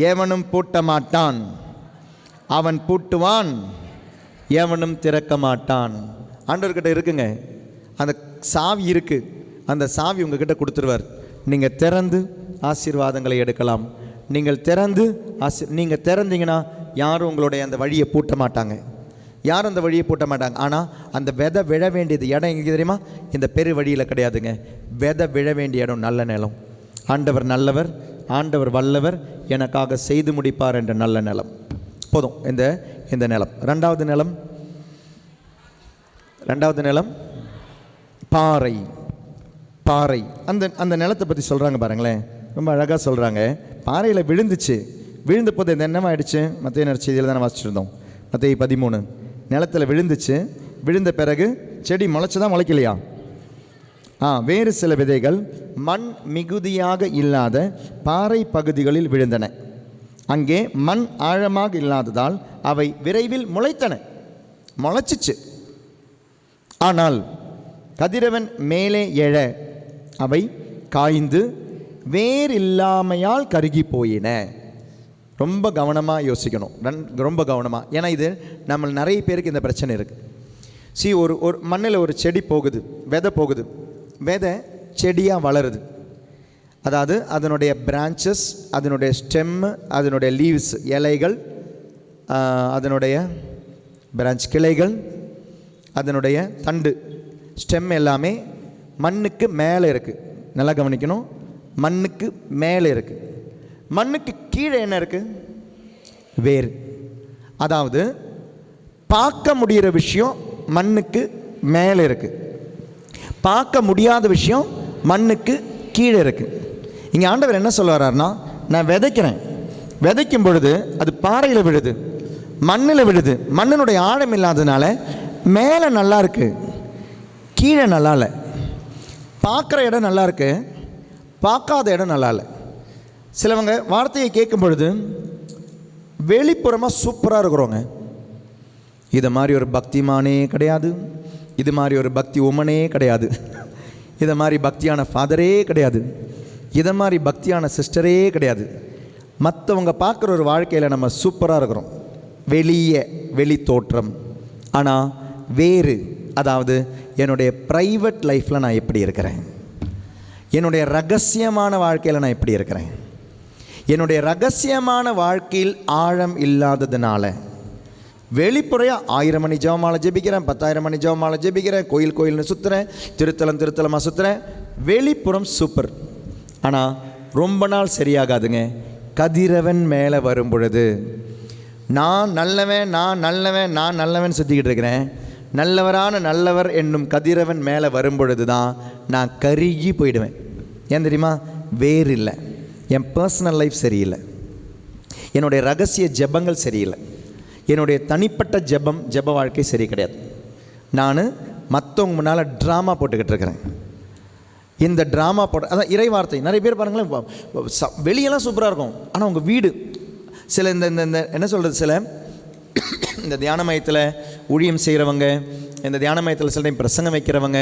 எவனும் பூட்ட மாட்டான். அவன் பூட்டுவான், எவனும் திறக்க மாட்டான். ஆண்டவர்கிட்ட இருக்குங்க, அந்த சாவி இருக்கு. அந்த சாவி உங்ககிட்ட கொடுத்துருவார். நீங்கள் திறந்து ஆசீர்வாதங்களை எடுக்கலாம். நீங்கள் திறந்தீங்கன்னா யாரும் உங்களுடைய அந்த வழியை பூட்ட மாட்டாங்க. யாரும் அந்த வழியை பூட்ட மாட்டாங்க. ஆனால் அந்த விதை விழ வேண்டியது இடம் எங்கே தெரியுமா? இந்த பெரு வழியில் கிடையாதுங்க. விதை விழ வேண்டிய இடம் நல்ல நிலம். ஆண்டவர் நல்லவர், ஆண்டவர் வல்லவர், எனக்காக செய்து முடிப்பார் என்ற நல்ல நிலம் போதும். இந்த நிலம். ரெண்டாவது நிலம் பாறை. அந்த நிலத்தை பற்றி சொல்கிறாங்க பாருங்களேன், ரொம்ப அழகாக சொல்கிறாங்க. பாறையில் விழுந்த போது என்னமா ஆயிடுச்சு? மத்திய நற்செய்தியில் தானே வாசிச்சிருந்தோம். மத்திய 13 நிலத்தில் விழுந்த பிறகு செடி முளைச்சதா முளைக்கலையா? வேறு சில விதைகள் மண் மிகுதியாக இல்லாத பாறை பகுதிகளில் விழுந்தன. அங்கே மண் ஆழமாக இல்லாததால் அவை விரைவில் முளைச்சிச்சு. ஆனால் கதிரவன் மேலே எழ அவை காய்ந்து வேறில்லாமையால் கருகி போயின. ரொம்ப கவனமாக யோசிக்கணும், ரொம்ப கவனமாக. ஏன்னா இது நம்ம நிறைய பேருக்கு இந்த பிரச்சனை இருக்குது. ஒரு மண்ணில் ஒரு செடி போகுது, விதை செடியாக வளருது. அதாவது அதனுடைய பிரான்ச்சஸ், அதனுடைய ஸ்டெம்மு, அதனுடைய லீவ்ஸ் இலைகள், அதனுடைய பிரான்ச் கிளைகள், அதனுடைய தண்டு ஸ்டெம் எல்லாமே மண்ணுக்கு மேலே இருக்குது. நல்லா கவனிக்கணும், மண்ணுக்கு மேலே இருக்குது. மண்ணுக்கு கீழே என்ன இருக்குது? வேர். அதாவது பார்க்க முடிகிற விஷயம் மண்ணுக்கு மேலே இருக்குது, பார்க்க முடியாத விஷயம் மண்ணுக்கு கீழே இருக்குது. இங்கே ஆண்டவர் என்ன சொல்ல வர்றாருன்னா, நான் விதைக்கும் பொழுது அது பாறையில் விழுது, மண்ணில் விழுது. மண்ணினுடைய ஆழம் இல்லாததுனால மேலே நல்லா இருக்குது, கீழே நல்லா இல்லை. பார்க்குற இடம் நல்லா இருக்கு, பார்க்காத இடம் நல்லா இல்லை. சிலவங்க வார்த்தையை கேட்கும் பொழுது வெளிப்புறமாக சூப்பராக இருக்கிறோங்க. இதை மாதிரி ஒரு பக்திமானே கிடையாது, இது மாதிரி ஒரு பக்தி உமனே கிடையாது, இதை மாதிரி பக்தியான ஃபாதரே கிடையாது, இதை மாதிரி பக்தியான சிஸ்டரே கிடையாது. மற்றவங்க பார்க்குற ஒரு வாழ்க்கையில் நம்ம சூப்பராக இருக்கிறோம், வெளி தோற்றம். ஆனால் வேறு, அதாவது என்னுடைய ப்ரைவேட் லைஃப்பில் நான் எப்படி இருக்கிறேன், என்னுடைய ரகசியமான வாழ்க்கையில் நான் எப்படி இருக்கிறேன். என்னுடைய ரகசியமான வாழ்க்கையில் ஆழம் இல்லாததுனால வெளிப்புறையாக 1000 மணி ஜெபமாலை ஜெபிக்கிறேன், 10,000 மணி ஜெபமாலை ஜெபிக்கிறேன், கோயில்னு சுற்றுறேன், திருத்தலமாக சுற்றுறேன். வெளிப்புறம் சூப்பர், ஆனால் ரொம்ப நாள் சரியாகாதுங்க. கதிரவன் மேலே வரும் பொழுது நான் நல்லவன் சுற்றிக்கிட்டு இருக்கிறேன். நல்லவர் என்னும் கதிரவன் மேலே வரும் பொழுது தான் நான் கருகி போயிடுவேன். ஏன் தெரியுமா? வேறு இல்லை, என் பர்சனல் லைஃப் சரியில்லை, என்னுடைய ரகசிய ஜெபங்கள் சரியில்லை, என்னுடைய தனிப்பட்ட ஜெப வாழ்க்கை சரி கிடையாது. நான் மற்றவங்க முன்னால் ட்ராமா போட்டுக்கிட்டு இருக்கிறேன். இந்த ட்ராமா அதான் இறை வார்த்தை. நிறைய பேர் பாருங்களேன், வெளியெல்லாம் சூப்பராக இருக்கும், ஆனால் உங்கள் வீடு சில இந்த என்ன சொல்கிறது, சில இந்த தியான மையத்தில் ஊழியம் செய்கிறவங்க, இந்த தியான மையத்தில் சில டைம் பிரசங்கம் வைக்கிறவங்க,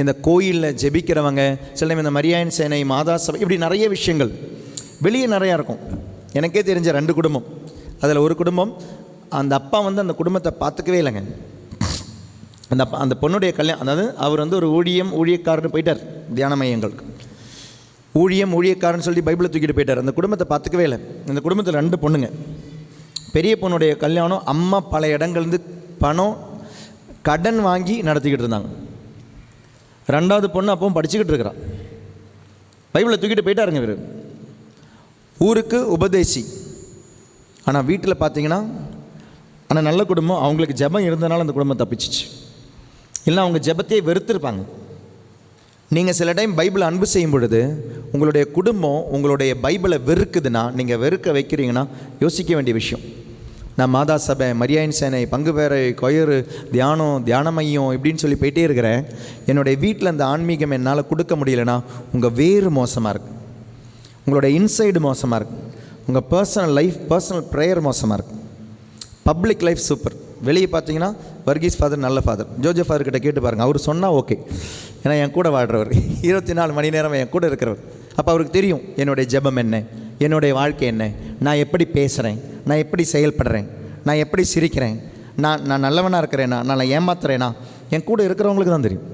இந்த கோயிலில் ஜெபிக்கிறவங்க, சில டைம் இந்த மரியாயன் சேனை, மாதா சபை, இப்படி நிறைய விஷயங்கள் வெளியே நிறையா இருக்கும். எனக்கே தெரிஞ்ச 2 குடும்பம். அதில் ஒரு குடும்பம், அந்த அப்பா அந்த குடும்பத்தை பார்த்துக்கவே இல்லைங்க. அந்த பொண்ணுடைய கல்யாணம், அதாவது அவர் ஒரு ஊழியக்காரன்னு போயிட்டார் தியான மையங்களுக்கு. ஊழியக்காரன்னு சொல்லி பைபிளை தூக்கிட்டு போயிட்டார். அந்த குடும்பத்தை பார்த்துக்கவே இல்லை. அந்த குடும்பத்தில் 2 பொண்ணுங்க. பெரிய பொண்ணுடைய கல்யாணம் அம்மா பல இடங்கள்லேருந்து பணம் கடன் வாங்கி நடத்திக்கிட்டு இருந்தாங்க. 2வது பொண்ணு அப்பவும் படிச்சுக்கிட்டு இருக்கிறான். பைபிளை தூக்கிட்டு போயிட்டாருங்க இவர். ஊருக்கு உபதேசி, ஆனால் வீட்டில் பார்த்தீங்கன்னா, ஆனால் நல்ல குடும்பம். அவங்களுக்கு ஜெபம் இருந்தனால அந்த குடும்பம் தப்பிச்சிச்சு. இல்லை அவங்க ஜெபத்தையே வெறுத்திருப்பாங்க. நீங்கள் சில டைம் பைபிளை அன்பு செய்யும் பொழுது உங்களுடைய குடும்பம் உங்களுடைய பைபிளை வெறுக்குதுன்னா, நீங்கள் வெறுக்க வைக்கிறீங்கன்னா யோசிக்க வேண்டிய விஷயம். நான் மாதா சபை, மரியாயின் சேனை, பங்கு பேரை, கொயரு, தியான மையம் இப்படின்னு சொல்லி போயிட்டே இருக்கிறேன். என்னுடைய வீட்டில் அந்த ஆன்மீகம் என்னால் கொடுக்க முடியலன்னா உங்கள் வேறு மோசமாக இருக்குது, உங்களுடைய இன்சைடு மோசமாக இருக்குது, உங்கள் பர்சனல் லைஃப், பர்சனல் ப்ரேயர் மோசமாக இருக்குது. Public life super. வெளியே பார்த்தீங்கன்னா வர்கீஸ் ஃபாதர் நல்ல ஃபாதர், ஜோஜப் ஃபாதர்கிட்ட கேட்டு பாருங்கள், அவர் சொன்னால் ஓகே. ஏன்னா என் கூட வாழ்கிறவர், 24 மணி நேரம் என் கூட இருக்கிறவர். அப்போ அவருக்கு தெரியும் என்னுடைய ஜெபம் என்ன, என்னுடைய வாழ்க்கை என்ன, நான் எப்படி பேசுகிறேன், நான் எப்படி செயல்படுறேன், நான் எப்படி சிரிக்கிறேன், நான் நல்லவனாக இருக்கிறேனா, நான் ஏமாத்துறேனா, என் கூட இருக்கிறவங்களுக்கு தான் தெரியும்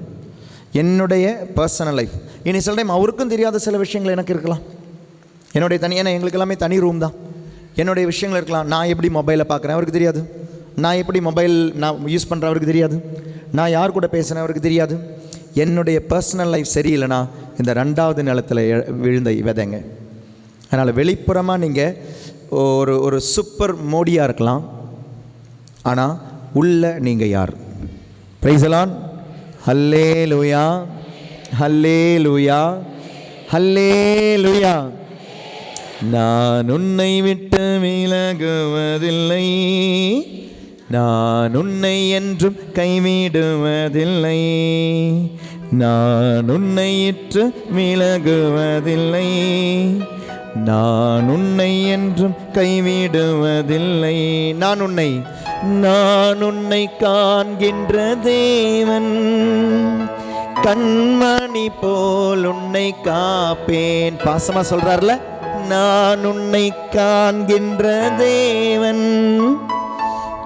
என்னுடைய பர்சனல் லைஃப். இனி சில டைம் அவருக்கும் தெரியாத சில விஷயங்கள் எனக்கு இருக்கலாம். என்னுடைய ஏன்னா எங்களுக்கு எல்லாமே தனி ரூம் தான், என்னுடைய விஷயங்கள் இருக்கலாம். நான் எப்படி மொபைலை பார்க்குறேன் அவருக்கு தெரியாது, நான் எப்படி மொபைல் நான் யூஸ் பண்ணுறேன் அவருக்கு தெரியாது, நான் யார் கூட பேசுகிறேன் அவருக்கு தெரியாது. என்னுடைய பர்சனல் லைஃப் சரியில்லைனா இந்த 2வது நிலத்தில் விழுந்த விதைங்க. அதனால் வெளிப்புறமாக நீங்கள் ஒரு சூப்பர் மோடியாக இருக்கலாம், ஆனால் உள்ள நீங்கள் யார்? Praise the lord. Hallelujah, hallelujah, hallelujah. நான் உன்னை விட்டு விலகுவதில்லை, நான் உன்னை என்றும் கைவிடுவதில்லை, நான் உன்னை விட்டு விலகுவதில்லை, நான் உன்னை என்றும் கைவிடுவதில்லை. நான் உன்னை காண்கின்ற தேவன், கண்மணி போல் உன்னை காப்பேன். பாசமா சொல்றார்ல, நான் உன்னை காண்கின்ற தேவன்,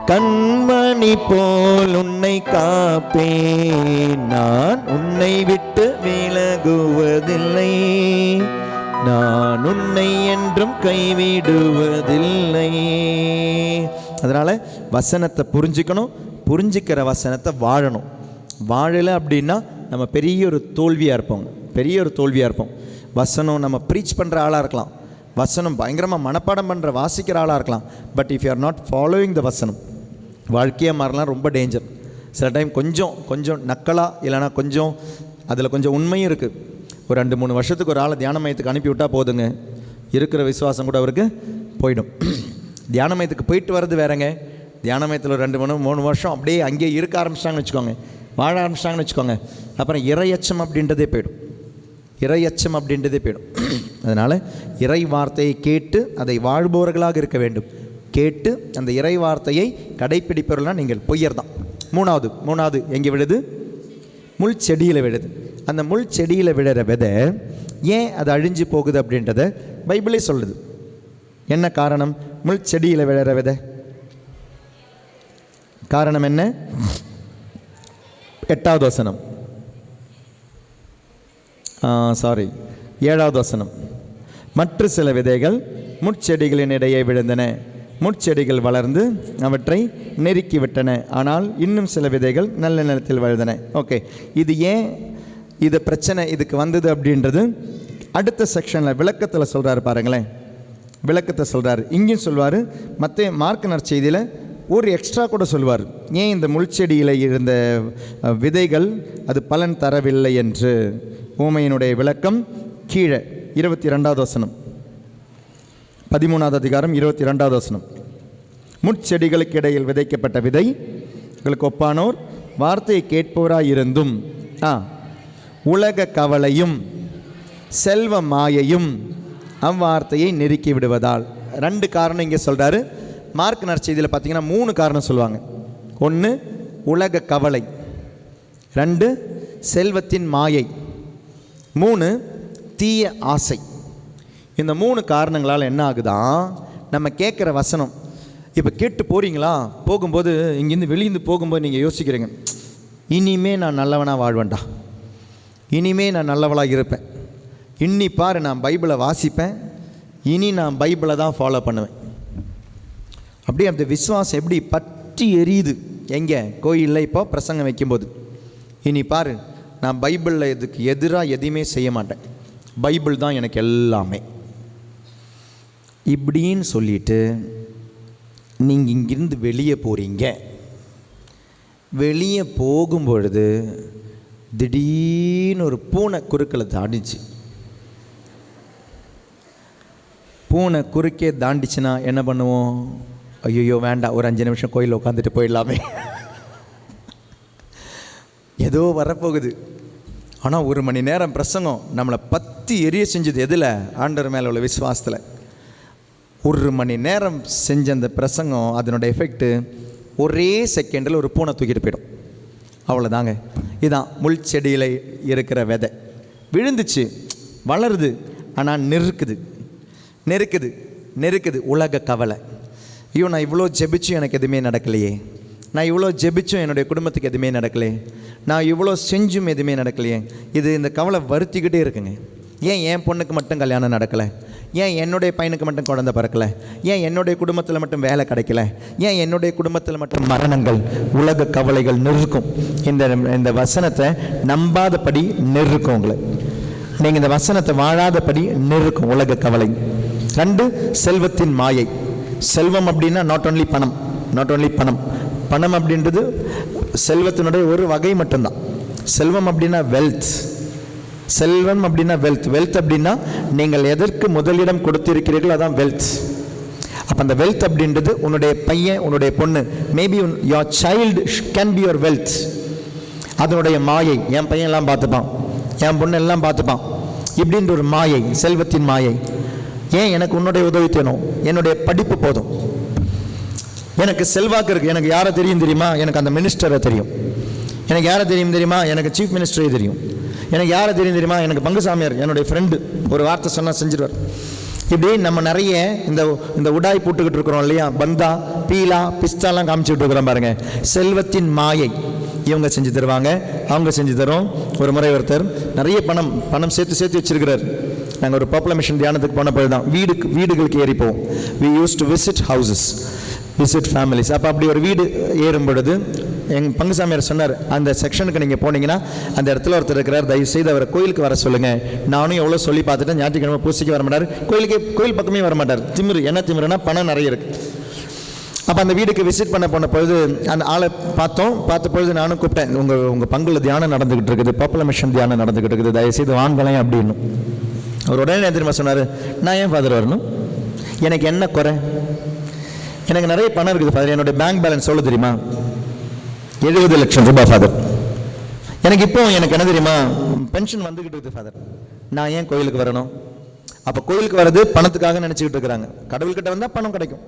கண்மணி போல் உன்னை காப்பேன், நான் உன்னை விட்டு விலகுவதில்லை, நான் உன்னை என்றும் கைவிடுவதில்லை. அதனால் வசனத்தை புரிஞ்சுக்கணும், புரிஞ்சிக்கிற வசனத்தை வாழணும். வாழலை அப்படின்னா நம்ம பெரிய ஒரு தோல்வியாக இருப்போம். வசனம் நம்ம ப்ரீச் பண்ணுற ஆளாக இருக்கலாம், வசனம் பயங்கரமாக மனப்பாடம் பண்ணுற வாசிக்கிற ஆளாக இருக்கலாம். But if you are not following the வசனம், வாழ்க்கையாக மாறலாம் ரொம்ப டேஞ்சர். சில டைம் கொஞ்சம் நக்கலாக, இல்லைனா கொஞ்சம் அதில் கொஞ்சம் உண்மையும் இருக்குது. ஒரு 2-3 வருஷத்துக்கு ஒரு ஆளை தியான மையத்துக்கு அனுப்பி விட்டால் போதுங்க, இருக்கிற விசுவாசம் கூட அவருக்கு போயிடும். தியான மையத்துக்கு போயிட்டு வர்றது வேறங்க, தியான மையத்தில் ஒரு 2-3 வருஷம் அப்படியே அங்கேயே இருக்க ஆரம்பிச்சிட்டாங்கன்னு வச்சுக்கோங்க, வாழ ஆரம்பிச்சிட்டாங்கன்னு வச்சுக்கோங்க, அப்புறம் இறையச்சம் அப்படின்றதே போயிடும். அதனால் இறை வார்த்தையை கேட்டு அதை வாழ்பவர்களாக இருக்க வேண்டும். கேட்டு அந்த இறை வார்த்தையை கடைப்பிடிப்பவர்களாக நீங்கள் பொய்யர் தான். மூணாவது எங்கே விழுது? முள் செடியில் விழுது. அந்த முள் செடியில் விழுற விதை ஏன் அது அழிஞ்சு போகுது அப்படின்றத பைபிளே சொல்லுது. என்ன காரணம்? முள் செடியில் விழுற விதை காரணம் என்ன? 8வது வசனம், 7வது வசனம். மற்ற சில விதைகள் முட்செடிகளின் இடையே விழுந்தன, முட்செடிகள் வளர்ந்து அவற்றை நெருக்கிவிட்டன, ஆனால் இன்னும் சில விதைகள் நல்ல நிலத்தில் விழுந்தன. ஓகே, இது ஏன் இது பிரச்சனை இதுக்கு வந்தது அப்படின்றது அடுத்த செக்ஷனில் விளக்கத்தில் சொல்கிறாரு. பாருங்களேன், விளக்கத்தை சொல்கிறாரு. இங்கேயும் சொல்வார், மார்க் நற்செய்தியில் ஒரு எக்ஸ்ட்ரா கூட சொல்வார். ஏன் இந்த முள்செடியில் இருந்த விதைகள் அது பலன் தரவில்லை என்று. ஊமையினுடைய விளக்கம் கீழே 22வது வசனம், 13வது அதிகாரம் 22வது வசனம். முட்செடிகளுக்கு இடையில் விதைக்கப்பட்ட விதைகளுக்கு ஒப்பானோர் வார்த்தையை கேட்பவராய் இருந்தும் உலக கவலையும் செல்வ மாயையும் அவ்வார்த்தையை நெருக்கி விடுவதால். 2 காரணம் இங்கே சொல்கிறாரு. மார்க் நற்செய்தியில் பார்த்தீங்கன்னா 3 காரணம் சொல்லுவாங்க. 1 உலக கவலை, 2 செல்வத்தின் மாயை, 3 தீய ஆசை. இந்த 3 காரணங்களால் என்ன ஆகுதான், நம்ம கேட்குற வசனம் இப்போ கேட்டு போகிறீங்களா, போகும்போது இங்கேருந்து வெளியேந்து போகும்போது நீங்கள் யோசிக்கிறீங்க, இனிமே நான் நல்லவனாக வாழ்வேன்டா, இனிமே நான் நல்லவளாக இருப்பேன், இன்னி பாரு நான் பைபிளை வாசிப்பேன், இனி நான் பைபிளை தான் ஃபாலோ பண்ணுவேன். அப்படியே அந்த விசுவாசம் எப்படி பற்றி எரியுது. எங்கே? கோயிலில் இப்போ பிரசங்கம் வைக்கும்போது, இனி பாரு நான் பைபிளில் இதுக்கு எதிராக எதையுமே செய்ய மாட்டேன், பைபிள் தான் எனக்கு எல்லாமே இப்படின்னு சொல்லிட்டு நீங்கள் இங்கிருந்து வெளியே போகிறீங்க. வெளியே போகும்பொழுது திடீர்னு ஒரு பூனை குறுக்களை தாண்டிச்சு. பூனை குறுக்கே தாண்டிச்சுன்னா என்ன பண்ணுவோம்? ஐயோ வேண்டாம், ஒரு 5 நிமிஷம் கோயிலில் உட்காந்துட்டு போயிடலாமே. ஏதோ வரப்போகுது. ஆனால் 1 மணி நேரம் பிரசங்கம் நம்மளை பற்றி எரிய செஞ்சது எதில்? ஆண்டவர் மேலே உள்ள விசுவாசத்தில். 1 மணி நேரம் செஞ்ச அந்த பிரசங்கம், அதனோட எஃபெக்ட்டு ஒரே செகண்டில் ஒரு பூனை தூக்கிட்டு போயிடும். அவ்வளோதாங்க. இதுதான் முள் செடியில் இருக்கிற விதை. விழுந்துச்சு, வளருது, ஆனால் நெருக்குது உலக கவலை. ஐயோ நான் இவ்வளோ ஜெபிச்சும் எனக்கு எதுவுமே நடக்கலையே, நான் இவ்வளோ ஜெபிச்சும் என்னுடைய குடும்பத்துக்கு எதுவுமே நடக்கலையே, நான் இவ்வளோ செஞ்சும் எதுவுமே நடக்கலையே. இந்த கவலை வருத்திக்கிட்டே இருக்குங்க. ஏன் என் பொண்ணுக்கு மட்டும் கல்யாணம் நடக்கலை? ஏன் என்னுடைய பையனுக்கு மட்டும் குழந்தை பிறக்கலை? ஏன் என்னுடைய குடும்பத்தில் மட்டும் வேலை கிடைக்கல? ஏன் என்னுடைய குடும்பத்தில் மட்டும் மரணங்கள், உலக கவலைகள் நிற்கும்? இந்த வசனத்தை நம்பாதபடி நிற்கும் உங்களை. நீங்கள் இந்த வசனத்தை வாழாதபடி நிற்கும் உலக கவலை. 2, செல்வத்தின் மாயை. செல்வம் அப்படின்னா நாட் ஓன்லி பணம். பணம் அப்படின்றது செல்வத்தினுடைய ஒரு வகை மட்டும்தான். செல்வம் அப்படின்னா வெல்த். செல்வம் அப்படின்னா வெல்த் அப்படின்னா நீங்கள் எதற்கு முதலிடம் கொடுத்திருக்கிறீர்களோ அதான் வெல்த். அப்போ அந்த வெல்த் அப்படின்றது உன்னுடைய பையன், உன்னுடைய பொண்ணு, maybe your child can be your wealth. அதனுடைய மாயை, என் பையன் எல்லாம் பார்த்துப்பான், என் பொண்ணு எல்லாம் பார்த்துப்பான், இப்படின்ற ஒரு மாயை, செல்வத்தின் மாயை. ஏன் எனக்கு உன்னுடைய உதவி தேணும்? என்னுடைய படிப்பு போதும், எனக்கு செல்வாக்கு இருக்குது. எனக்கு யாரை தெரியும் தெரியுமா? எனக்கு அந்த மினிஸ்டரை தெரியும். எனக்கு யாரை தெரியும் தெரியுமா? எனக்கு சீஃப் மினிஸ்டரே தெரியும். எனக்கு யாரை தெரியும் தெரியுமா? எனக்கு பங்குசாமியார், என்னுடைய ஃப்ரெண்டு, ஒரு வார்த்தை சொன்னால் செஞ்சிடுவார். இப்படி நம்ம நிறைய இந்த உடாய் போட்டுக்கிட்டு இருக்கிறோம் இல்லையா? பந்தா, பீலா, பிஸ்தாலாம் காமிச்சுட்டு இருக்கிறோம் பாருங்க. செல்வத்தின் மாயை. இவங்க செஞ்சு தருவாங்க, அவங்க செஞ்சு தரும். ஒரு முறை ஒருத்தர் நிறைய பணம் சேர்த்து வச்சிருக்கிறார். நாங்கள் ஒரு பாப்புலர் மிஷன் தியானத்துக்கு போன போது தான் வீடுகளுக்கு ஏறி போவோம். We use to visit houses, visit families. அப்போ அப்படி ஒரு வீடு ஏறும் பொழுது எங்கள் பங்குசாமியார் சொன்னார், அந்த செக்ஷனுக்கு நீங்கள் போனீங்கன்னா அந்த இடத்துல ஒருத்தர் இருக்கிறார், தயவுசெய்து அவரை கோயிலுக்கு வர சொல்லுங்கள். நானும் எவ்வளோ சொல்லி பார்த்துட்டேன், ஞாயிற்றுக்கிழமை பூசைக்கு வர மாட்டார், கோயில் பக்கமே வர மாட்டார். என்ன திமிருனா பணம் நிறைய இருக்குது. அப்போ அந்த வீட்டுக்கு விசிட் பண்ண போன பொழுது அந்த ஆளை பார்த்த பொழுது நானும் கூப்பிட்டேன், உங்கள் பங்குல தியானம் நடந்துக்கிட்டு இருக்குது, பாப்புலர் மிஷன் தியானம் நடந்துக்கிட்டு இருக்குது, தயவுசெய்து வாங்கலாம் அப்படின்னு. அவர் உடனே தெரியுமா சொன்னார், நான் ஏன் ஃபாதர் வரணும்? எனக்கு என்ன குறை? எனக்கு நிறைய பணம் இருக்குது ஃபாதர். என்னுடைய பேங்க் பேலன்ஸ் எவ்வளோ தெரியுமா? 70 லட்சம் ரூபாய் ஃபாதர். எனக்கு இப்போ எனக்கு என்ன தெரியுமா? பென்ஷன் வந்துக்கிட்டு இருக்குது ஃபாதர். நான் ஏன் கோயிலுக்கு வரணும்? அப்போ கோயிலுக்கு வர்றது பணத்துக்காக நினச்சிக்கிட்டு இருக்கிறாங்க. கடவுள்கிட்ட வந்தால் பணம் கிடைக்கும்.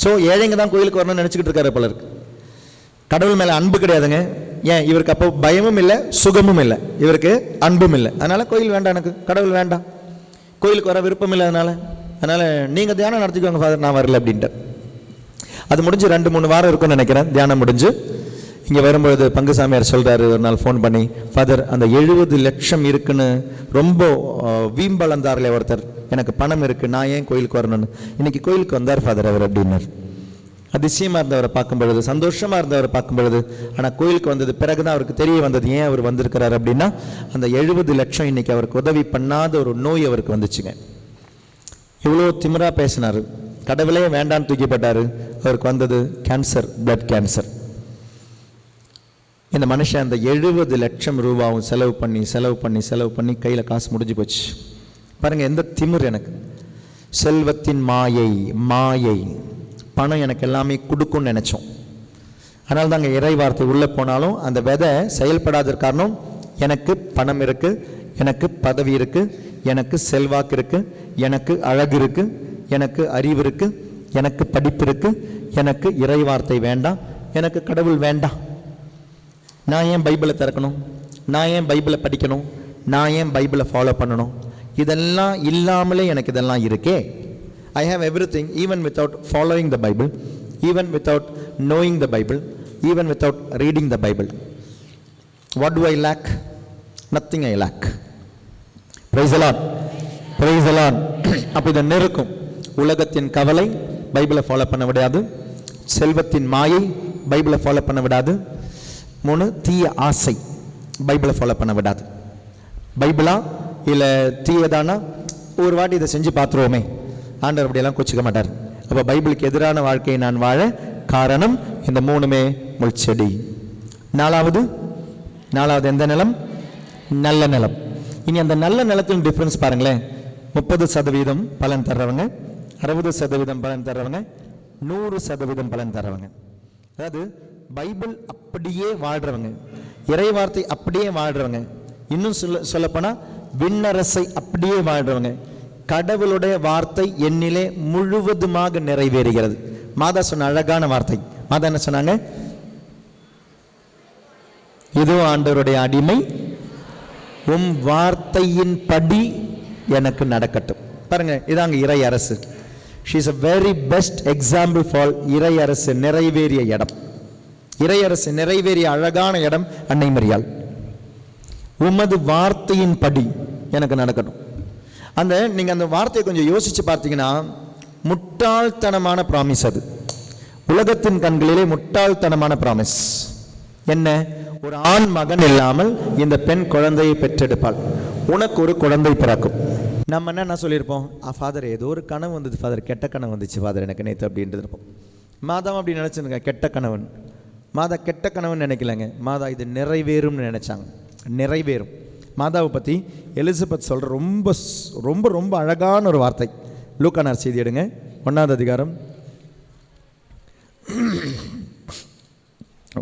ஸோ ஏழைங்க தான் கோயிலுக்கு வரணும்னு நினச்சிக்கிட்டு இருக்காரு பலருக்கு. கடவுள் மேலே அன்பு கிடையாதுங்க. ஏன்? இவருக்கு அப்போ பயமும் இல்லை, சுகமும் இல்லை, இவருக்கு அன்பும் இல்லை. அதனால் கோயில் வேண்டாம், எனக்கு கடவுள் வேண்டாம், கோயிலுக்கு வர விருப்பம் இல்லை. அதனால் நீங்கள் தியானம் நடத்திக்குவாங்க ஃபாதர், நான் வரல அப்படின்ட்டு. அது முடிஞ்சு 2-3 வாரம் இருக்கும்னு நினைக்கிறேன். தியானம் முடிஞ்சு இங்கே வரும்பொழுது பங்குசாமியார் சொல்கிறாரு ஒரு நாள் ஃபோன் பண்ணி, ஃபாதர் அந்த 70 லட்சம் இருக்குன்னு ரொம்ப வீம்பளந்தாரில் ஒருத்தர், எனக்கு பணம் இருக்குது, நான் ஏன் கோயிலுக்கு வரணும்னு. இன்றைக்கி கோயிலுக்கு வந்தார் ஃபாதர் அவர் அப்படின்னார். அதிசயமாக இருந்தவரை பார்க்கும் பொழுது, சந்தோஷமாக இருந்தவரை பார்க்கும் பொழுது. ஆனால் கோயிலுக்கு வந்தது பிறகு தான் அவருக்கு தெரிய வந்தது ஏன் அவர் வந்திருக்கிறார் அப்படின்னா, அந்த 70 லட்சம் இன்றைக்கி அவருக்கு உதவி பண்ணாத ஒரு நோய் அவருக்கு வந்துச்சுங்க. இவ்வளோ திமிரா பேசினார், கடவுளே வேண்டான்னு தூக்கிப்பட்டார். அவருக்கு வந்தது கேன்சர், பிளட் கேன்சர். இந்த மனுஷன் அந்த 70 லட்சம் ரூபாவும் செலவு பண்ணி கையில் காசு முடிஞ்சு போச்சு. பாருங்கள் எந்த திமிர் எனக்கு. செல்வத்தின் மாயை. பணம் எனக்கு எல்லாமே கொடுக்கும்னு நினச்சோம். அதனால தாங்க இறை வார்த்தை உள்ளே போனாலும் அந்த விதை செயல்படாத காரணம், எனக்கு பணம் இருக்குது, எனக்கு பதவி இருக்குது, எனக்கு செல்வாக்கு இருக்குது, எனக்கு அழகு இருக்குது, எனக்கு அறிவு இருக்குது, எனக்கு படிப்பு இருக்குது, எனக்கு இறை வார்த்தை வேண்டாம், எனக்கு கடவுள் வேண்டாம். நான் ஏன் பைபிளை திறக்கணும்? நான் ஏன் பைபிளை படிக்கணும்? நான் ஏன் பைபிளை ஃபாலோ பண்ணணும்? இதெல்லாம் இல்லாமலே எனக்கு இதெல்லாம் இருக்கே. I have everything even without following the Bible, even without knowing the Bible, even without reading the Bible. What do I lack? Nothing I lack. Praise the Lord. Praise the Lord. அப்போ இதை நெருக்கும். உலகத்தின் கவலை பைபிளை follow பண்ண விடாது. செல்வத்தின் மாயை பைபிளை ஃபாலோ பண்ண விடாது. 3, தீய ஆசை பைபிளை ஃபாலோ பண்ண விடாது. பைபிளா இல்லை தீயதானா? ஒரு வாட்டி இதை செஞ்சு பார்த்துருவோமே, ஆண்டவர் அப்படியெல்லாம் கோச்சிக்க மாட்டார். அப்போ பைபிளுக்கு எதிரான வாழ்க்கையை நான் வாழ காரணம் இந்த 3மே முள்செடி. 4வது 4வது எந்த நிலம்? நல்ல நிலம். இனி அந்த நல்ல நிலத்தின் டிஃபரன்ஸ் பாருங்களேன். 30% பலன் தர்றவங்க, 60% பலன் தர்றவங்க, 100% பலன் தர்றவங்க. அதாவது பைபிள் அப்படியே வாழ்றவங்க, இறை வார்த்தை அப்படியே வாழ்றவங்க, இன்னும் சொல்லப்போனால் விண்ணரசை அப்படியே வாழ்றவங்க. கடவுளுடைய வார்த்தை என்னிலே முழுவதுமாக நிறைவேறுகிறது. மாதா சொன்ன அழகான வார்த்தை. மாதா என்ன சொன்னாங்க? இதோ ஆண்டவருடைய அடிமை, உம் வார்த்தையின் படி எனக்கு நடக்கட்டும். பாருங்க, இதாங்க இறை அரசு. She is a very best example for இறை அரசு நிறைவேறிய இடம். இறை அரசு நிறைவேறிய அழகான இடம் அன்னை மரியாள். உமது வார்த்தையின் படி எனக்கு நடக்கட்டும். நீங்க அந்த வார்த்தையை கொஞ்சம் யோசிச்சு பார்த்தீங்கன்னா முட்டாள்தனமான ப்ராமிஸ். அது உலகத்தின் கண்களிலே முட்டாள்தனமான ப்ராமிஸ். என்ன? ஒரு ஆண் மகன் இல்லாமல் இந்த பெண் குழந்தையை பெற்றெடுப்பாள், உனக்கு ஒரு குழந்தை பிறக்கும். நம்ம என்ன சொல்லியிருப்போம்? ஃபாதர் ஏதோ ஒரு கனவு வந்தது ஃபாதர், கெட்ட கனவு வந்துச்சு ஃபாதர் எனக்கு நேற்று அப்படின்றது இருப்போம். மாதாவும் அப்படி நினச்சிருங்க, கெட்ட கனவன். மாதா கெட்ட கனவுன்னு நினைக்கலங்க, மாதா இது நிறைவேறும்னு நினச்சாங்க. நிறைவேறும். மாதாவை பற்றி எலிசபெத் சொல்கிற ரொம்ப ரொம்ப ரொம்ப அழகான ஒரு வார்த்தை. லூக்கானார் செய்தி எடுங்க, 1வது அதிகாரம்,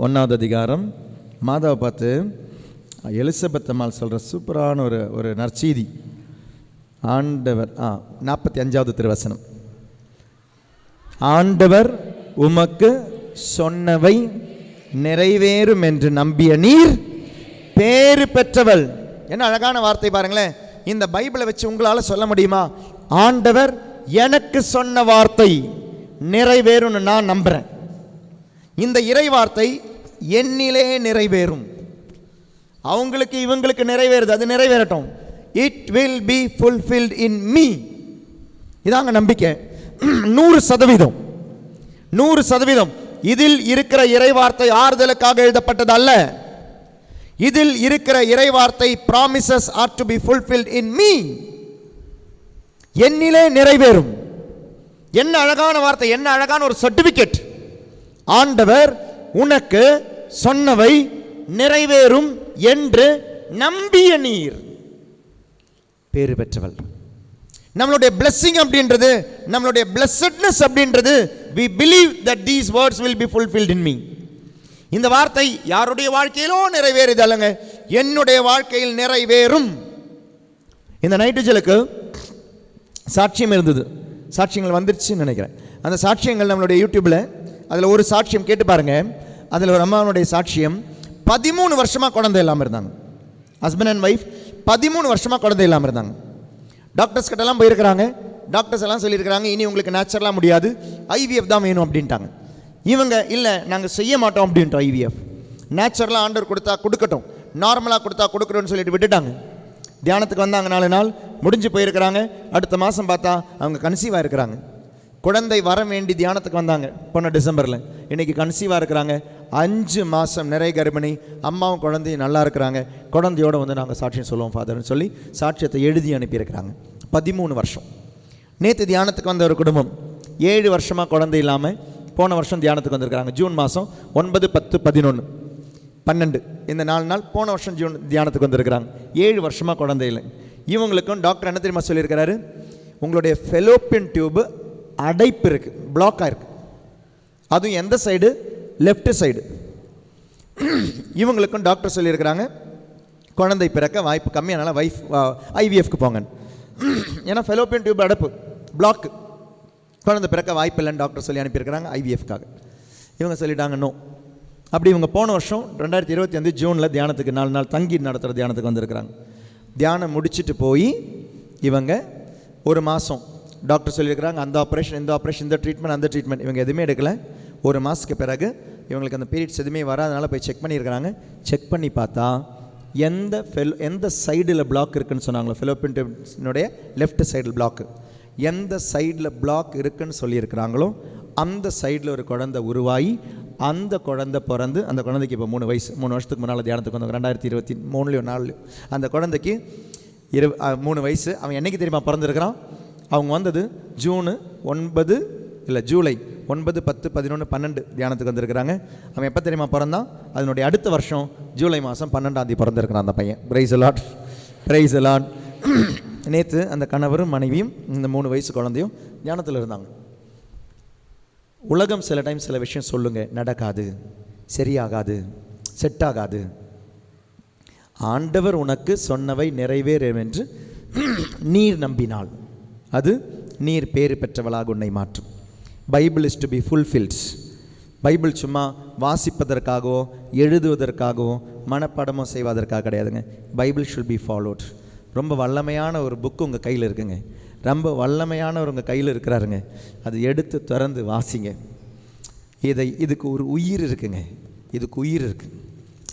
1வது அதிகாரம். மாதாவை பார்த்து எலிசபெத் அம்மாள் சொல்கிற சூப்பரான ஒரு நற்செய்தி. ஆண்டவர் 45வது திருவசனம். ஆண்டவர் உமக்கு சொன்னவை நிறைவேறும் என்று நம்பிய நீர் பேறு பெற்றவள். என்ன அழகான வார்த்தை பாருங்களேன். இந்த பைபிளை வச்சு உங்களால் சொல்ல முடியுமா? ஆண்டவர் எனக்கு சொன்ன வார்த்தை நிறைவேறும்னு நான் நம்புறேன். இந்த இறை வார்த்தை என்னிலே நிறைவேறும். அவங்களுக்கு இவங்களுக்கு நிறைவேறுது, அது நிறைவேறட்டும். It will be fulfilled in me. இதாங்க நம்பிக்கை. 100%. 100%. இதில் இருக்கிற இறை வார்த்தை ஆறுதலுக்காக எழுதப்பட்டது அல்ல. இதில் இருக்கிற இறை வார்த்தை promises are to be fulfilled in me. என்னிலே நிறைவேறும். என்ன அழகான வார்த்தை, என்ன அழகான ஒரு சர்டிபிகேட். ஆண்டவர் உனக்கு சொன்னவை நிறைவேறும் என்று நம்பிய நீர் பேறு பெற்றவள். நம்மளுடைய blessing அப்படின்றது, நம்மளுடைய blessedness அப்படின்றது, we believe that these words will be fulfilled in me. இந்த வார்த்தை யாருடைய வாழ்க்கையிலோ நிறைவேறுது அல்லங்க, என்னுடைய வாழ்க்கையில் நிறைவேறும். இந்த நைட்டுஜலுக்கு சாட்சியம் இருந்தது, சாட்சியங்கள் வந்துருச்சுன்னு நினைக்கிறேன். அந்த சாட்சியங்கள் நம்மளுடைய யூடியூப்பில், அதில் ஒரு சாட்சியம் கேட்டு பாருங்க. அதில் ஒரு அம்மாவுடைய சாட்சியம், 13 வருஷமாக குழந்தை இல்லாமல் இருந்தாங்க. ஹஸ்பண்ட் அண்ட் ஒய்ஃப் 13 வருஷமாக குழந்தை இல்லாமல் இருந்தாங்க. டாக்டர்ஸ் கிட்டலாம் போயிருக்கிறாங்க. டாக்டர்ஸ் எல்லாம் சொல்லியிருக்கிறாங்க, இனி உங்களுக்கு நேச்சுரலாக முடியாது, ஐவிஎஃப் தான் வேணும் அப்படின்ட்டாங்க. இவங்க இல்லை, நாங்கள் செய்ய மாட்டோம் அப்படின்ட்டோம். ஐவிஎஃப் நேச்சுரலாக ஆண்டவர் கொடுத்தா கொடுக்கட்டும், நார்மலாக கொடுத்தா கொடுக்கட்டும்னு சொல்லிட்டு விட்டுட்டாங்க. தியானத்துக்கு வந்தாங்க, 4 நாள் முடிஞ்சு போயிருக்கிறாங்க. அடுத்த மாதம் பார்த்தா அவங்க கன்சீவாக இருக்கிறாங்க. குழந்தை வர வேண்டி தியானத்துக்கு வந்தாங்க போன டிசம்பரில். இன்றைக்கி கன்சீவாக இருக்கிறாங்க. 5 மாதம் நிறைய கர்ப்பிணி, அம்மாவும் குழந்தையும் நல்லா இருக்கிறாங்க. குழந்தையோடு வந்து நாங்கள் சாட்சியம் சொல்லுவோம் ஃபாதர்னு சொல்லி சாட்சியத்தை எழுதி அனுப்பியிருக்கிறாங்க. 13 வருஷம். நேற்று தியானத்துக்கு வந்த ஒரு குடும்பம் 7 வருஷமாக குழந்தை இல்லாமல் போன வருஷம் தியானத்துக்கு வந்திருக்கிறாங்க. ஜூன் மாதம் 9, 10, 11, 12 இந்த 4 நாள் போன வருஷம் ஜூன் தியானத்துக்கு வந்திருக்கிறாங்க. 7 வருஷமாக குழந்தை இல்லை. இவங்களுக்கும் டாக்டர் என்ன தெரியுமா சொல்லியிருக்கிறாரு? உங்களுடைய ஃபெலோப்பியன் டியூபு அடைப்பு இருக்குது, பிளாக்காக இருக்குது. அதுவும் எந்த சைடு? Left side. இவங்களுக்கும் டாக்டர் சொல்லியிருக்கிறாங்க, குழந்தை பிறக்க வாய்ப்பு கம்மியானால ஐவிஎஃப்க்கு போங்க. ஏன்னா ஃபெலோப்பியன் டியூப் அடைப்பு, பிளாக்கு, குழந்தை பிறக்க வாய்ப்பு இல்லைன்னு டாக்டர் சொல்லி அனுப்பியிருக்கிறாங்க ஐவிஎஃப்காக. இவங்க சொல்லிட்டாங்க நோ. அப்படி இவங்க போன வருஷம் 2025 ஜூனில் தியானத்துக்கு 4 நாள் தங்கி நடத்துகிற தியானத்துக்கு வந்திருக்கிறாங்க. தியானம் முடிச்சுட்டு போய் இவங்க ஒரு மாதம் டாக்டர் சொல்லியிருக்கிறாங்க, அந்த ஆப்ரேஷன், இந்த ஆப்ரேஷன், இந்த ட்ரீட்மெண்ட், அந்த ட்ரீட்மெண்ட், இவங்க எதுவுமே எடுக்கலை. ஒரு மாதத்துக்கு பிறகு இவங்களுக்கு அந்த பீரியட்ஸ் எதுவுமே வராதனால போய் செக் பண்ணியிருக்கிறாங்க. செக் பண்ணி பார்த்தா எந்த சைடில் பிளாக் இருக்குதுன்னு சொன்னாங்களோ, ஃபெலோப்பியன் டியூபினுடைய லெஃப்ட் சைடில் பிளாக்கு, எந்த சைடில் பிளாக் இருக்குதுன்னு சொல்லியிருக்கிறாங்களோ அந்த சைடில் ஒரு குழந்தை உருவாகி அந்த குழந்தை பிறந்து, அந்த குழந்தைக்கு இப்போ 3 வயசு. 3 வருஷத்துக்கு முன்னால் தியானத்துக்கு வந்தாங்க, 2023 4 அந்த குழந்தைக்கு 3 வயசு. அவன் என்றைக்கு தெரியுமா பிறந்திருக்கிறான்? அவங்க வந்தது ஜூலை 9, 10, 11, 12 தியானத்துக்கு வந்திருக்கிறாங்க. அவன் எப்போ தெரியுமா பிறந்தான்? அதனுடைய அடுத்த வருஷம் ஜூலை மாதம் 12ஆம் தேதி பிறந்திருக்கிறான் அந்த பையன். Price the Lord, price the Lord. நேற்று அந்த கணவரும் மனைவியும் இந்த 3 வயசு குழந்தையும் தியானத்தில் இருந்தாங்க. உலகம் சில டைம் சில விஷயம் சொல்லுங்க, நடக்காது, சரியாகாது, செட் ஆகாது. ஆண்டவர் உனக்கு சொன்னவை நிறைவேறும் என்று நீர் நம்பினால் அது நீர் பேறு பெற்றவளாக உன்னை மாற்றும். Bible is to be fulfils. Bible சும்மா வாசிப்பதற்காகவோ எழுதுவதற்காகவோ மனப்பாடமோ செய்வதற்காக கிடையாதுங்க. Bible should be followed. ரொம்ப வல்லமையான ஒரு புக்கு உங்கள் கையில் இருக்குங்க. ரொம்ப வல்லமையானவர் உங்கள் கையில் இருக்கிறாருங்க. அது எடுத்து திறந்து வாசிங்க. இதுக்கு ஒரு உயிர் இருக்குங்க, இதுக்கு உயிர் இருக்குது.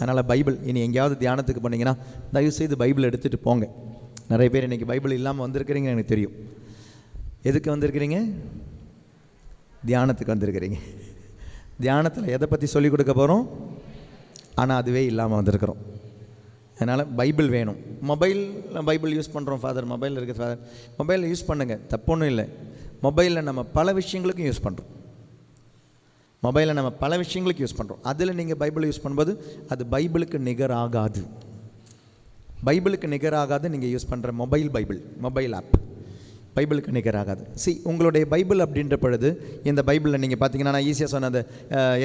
அதனால் பைபிள் இனி எங்கேயாவது தியானத்துக்கு போனீங்கன்னா தயவுசெய்து பைபிள் எடுத்துகிட்டு போங்க. நிறைய பேர் இன்றைக்கி பைபிள் இல்லாமல் வந்திருக்கிறீங்கன்னு எனக்கு தெரியும். எதுக்கு வந்திருக்கிறீங்க? தியானத்துக்கு வந்திருக்கிறீங்க. தியானத்தில் எதை பற்றி சொல்லிக் கொடுக்க போகிறோம்? ஆனால் அதுவே இல்லாமல் வந்திருக்கிறோம். அதனால் பைபிள் வேணும். பைபிள் யூஸ் பண்ணுறோம் ஃபாதர், மொபைல் இருக்குது ஃபாதர், மொபைலில் யூஸ் பண்ணுங்கள், தப்பு ஒன்றும் இல்லை. மொபைலில் நம்ம பல விஷயங்களுக்கும் யூஸ் பண்ணுறோம். யூஸ் பண்ணுறோம். அதில் நீங்கள் பைபிள் யூஸ் பண்ணும்போது அது பைபிளுக்கு நிகராகாது. நீங்கள் யூஸ் பண்ணுற மொபைல் ஆப் பைபிளுக்கு நிகராகாது. உங்களுடைய பைபிள் அப்படின்ற பொழுது இந்த பைபிளில் நீங்கள் பார்த்தீங்கன்னா, நான் ஈஸியாக சொன்ன அந்த